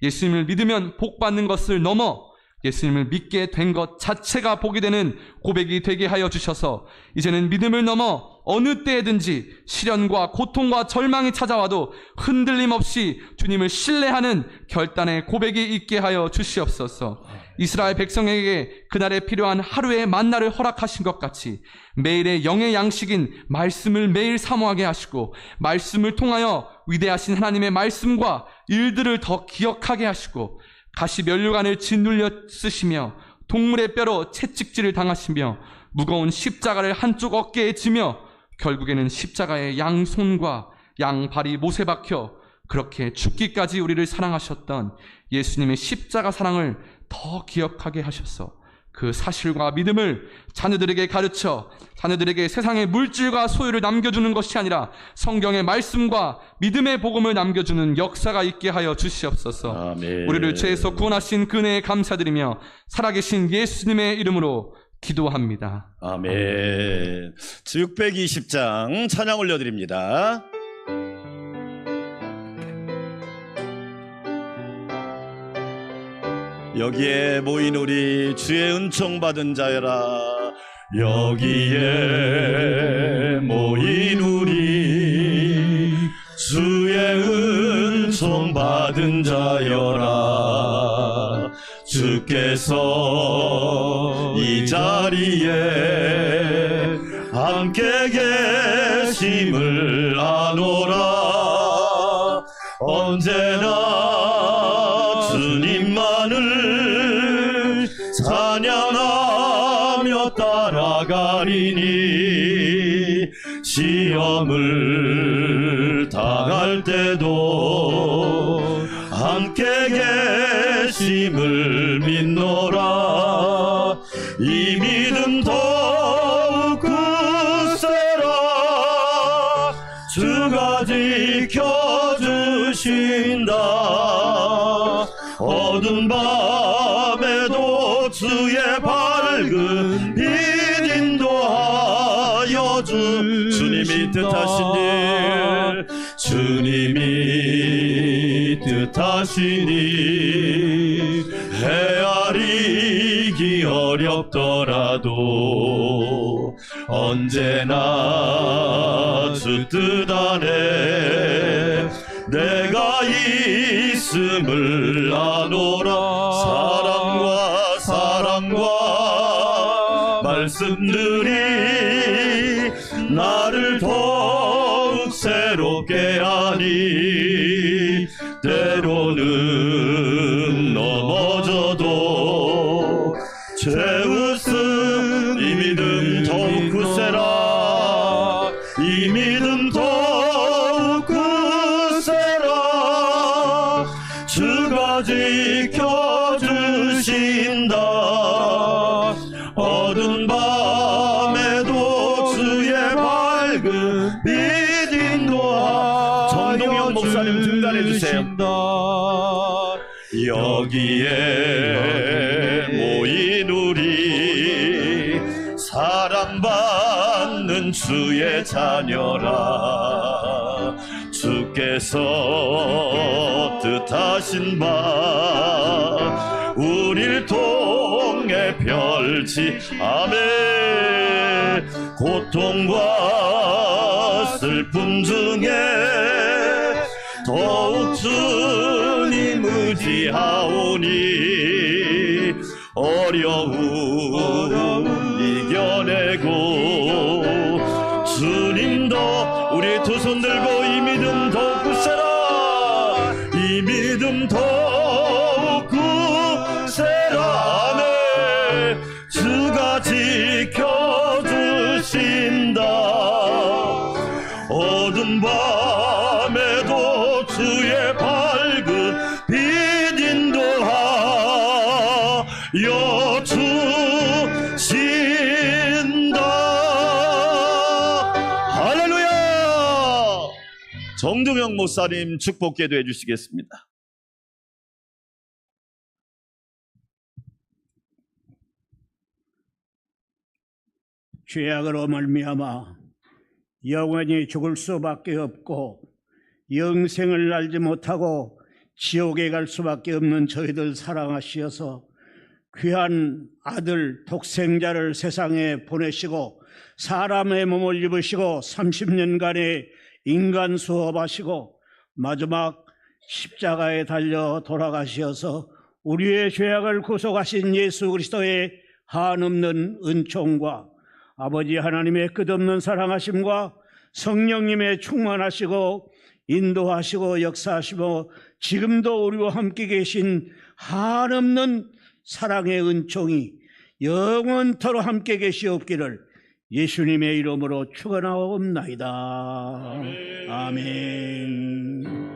예수님을 믿으면 복 받는 것을 넘어 예수님을 믿게 된 것 자체가 복이 되는 고백이 되게 하여 주셔서 이제는 믿음을 넘어 어느 때에든지 시련과 고통과 절망이 찾아와도 흔들림 없이 주님을 신뢰하는 결단의 고백이 있게 하여 주시옵소서. 이스라엘 백성에게 그날에 필요한 하루의 만나를 허락하신 것 같이 매일의 영의 양식인 말씀을 매일 사모하게 하시고, 말씀을 통하여 위대하신 하나님의 말씀과 일들을 더 기억하게 하시고, 가시 면류관을 짓눌려 쓰시며 동물의 뼈로 채찍질을 당하시며 무거운 십자가를 한쪽 어깨에 지며 결국에는 십자가의 양손과 양발이 못에 박혀 그렇게 죽기까지 우리를 사랑하셨던 예수님의 십자가 사랑을 더 기억하게 하셔서 그 사실과 믿음을 자녀들에게 가르쳐 자녀들에게 세상의 물질과 소유를 남겨주는 것이 아니라 성경의 말씀과 믿음의 복음을 남겨주는 역사가 있게 하여 주시옵소서. 아멘. 우리를 죄에서 구원하신 그 은혜에 감사드리며 살아계신 예수님의 이름으로 기도합니다. 아멘. 620장 찬양 올려드립니다. 여기에 모인 우리 주의 은총 받은 자여라. 여기에 모인 우리 주의 은총 받은 자여라. 주께서 이 자리에 함께 계심을 아노라. 언제나 주님만을 찬양하며 따라가리니 시험을 당할 때도 함께 계심을 믿노라. 이 믿음 더욱 굳세라. 주가 지켜주신다. 어두운 밤에도 주의 밝은 빛 인도하여 주님이 뜻하신 일, 주님이 뜻하신 일 헤아리기 어렵더라도 언제나 주 뜻 안에 내가 있음을 아노라. 사랑과 말씀들이 나를 더욱 새롭게 하니 때로는 넘어져도 죄웃음 이 믿음 더욱 굳세라. 이 믿음 더욱 굳세라. 주가 지켜주신다. 어두운 밤에도 주의 밝은 빛 인도하여 정동영 목사님 중단해 주세요. 여기에 모인 우리 사랑받는 주의 자녀라. 주께서 뜻하신 바 우릴 통해 펼치 아멘. 고통과 슬픔 중에 더욱 주님 의지하오니 어려움 이겨내고 주님도 우리 두 손 들고 이 믿음 더욱 굳세라. 이 믿음 더욱 굳세라. 아멘. 주가 지켜주신다. 어두운 밤에도 주의 밝은 빛 인도하여 주신다. 할렐루야. 정동영 목사님 축복 기도해 주시겠습니다. 죄악으로 말미암아 영원히 죽을 수밖에 없고 영생을 알지 못하고 지옥에 갈 수밖에 없는 저희들 사랑하시어서 귀한 아들 독생자를 세상에 보내시고 사람의 몸을 입으시고 30년간의 인간 수업하시고 마지막 십자가에 달려 돌아가시어서 우리의 죄악을 구속하신 예수 그리스도의 한없는 은총과 아버지 하나님의 끝없는 사랑하심과 성령님의 충만하시고 인도하시고 역사하시고 지금도 우리와 함께 계신 한없는 사랑의 은총이 영원토록 함께 계시옵기를 예수님의 이름으로 축원하옵나이다. 아멘.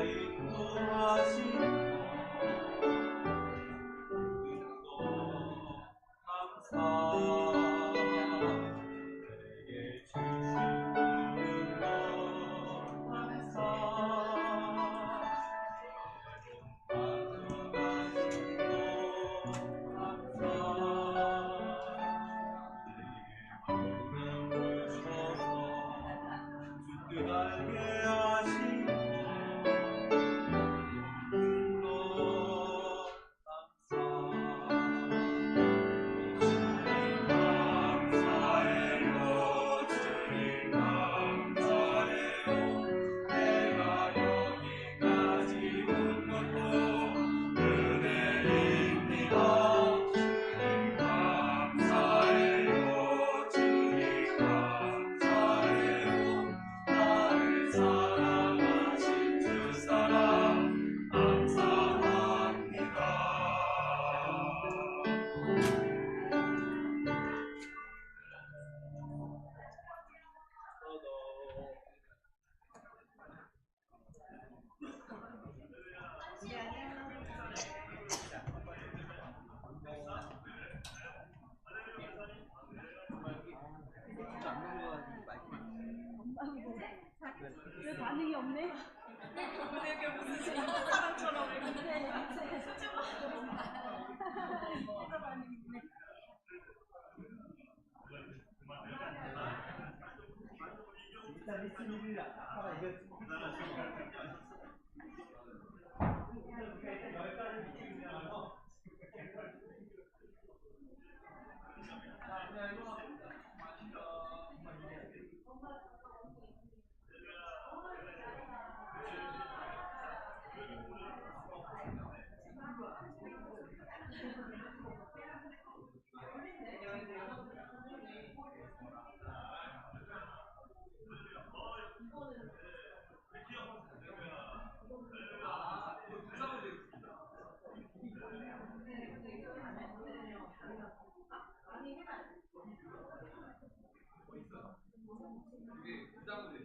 인도하신 감사 내게 주신 모든 것 감사 만족하신 것 감사 내게 고난 주셔서 주 뜻 알게 하신 모든 것 감사 주님 감사해요 주님 감사해요 내가 여기까지 온 것도 은혜입니다 주님 감사해요 주님 감사해요 나를 사랑하신 주 사랑 감사합니다. 이게 부담은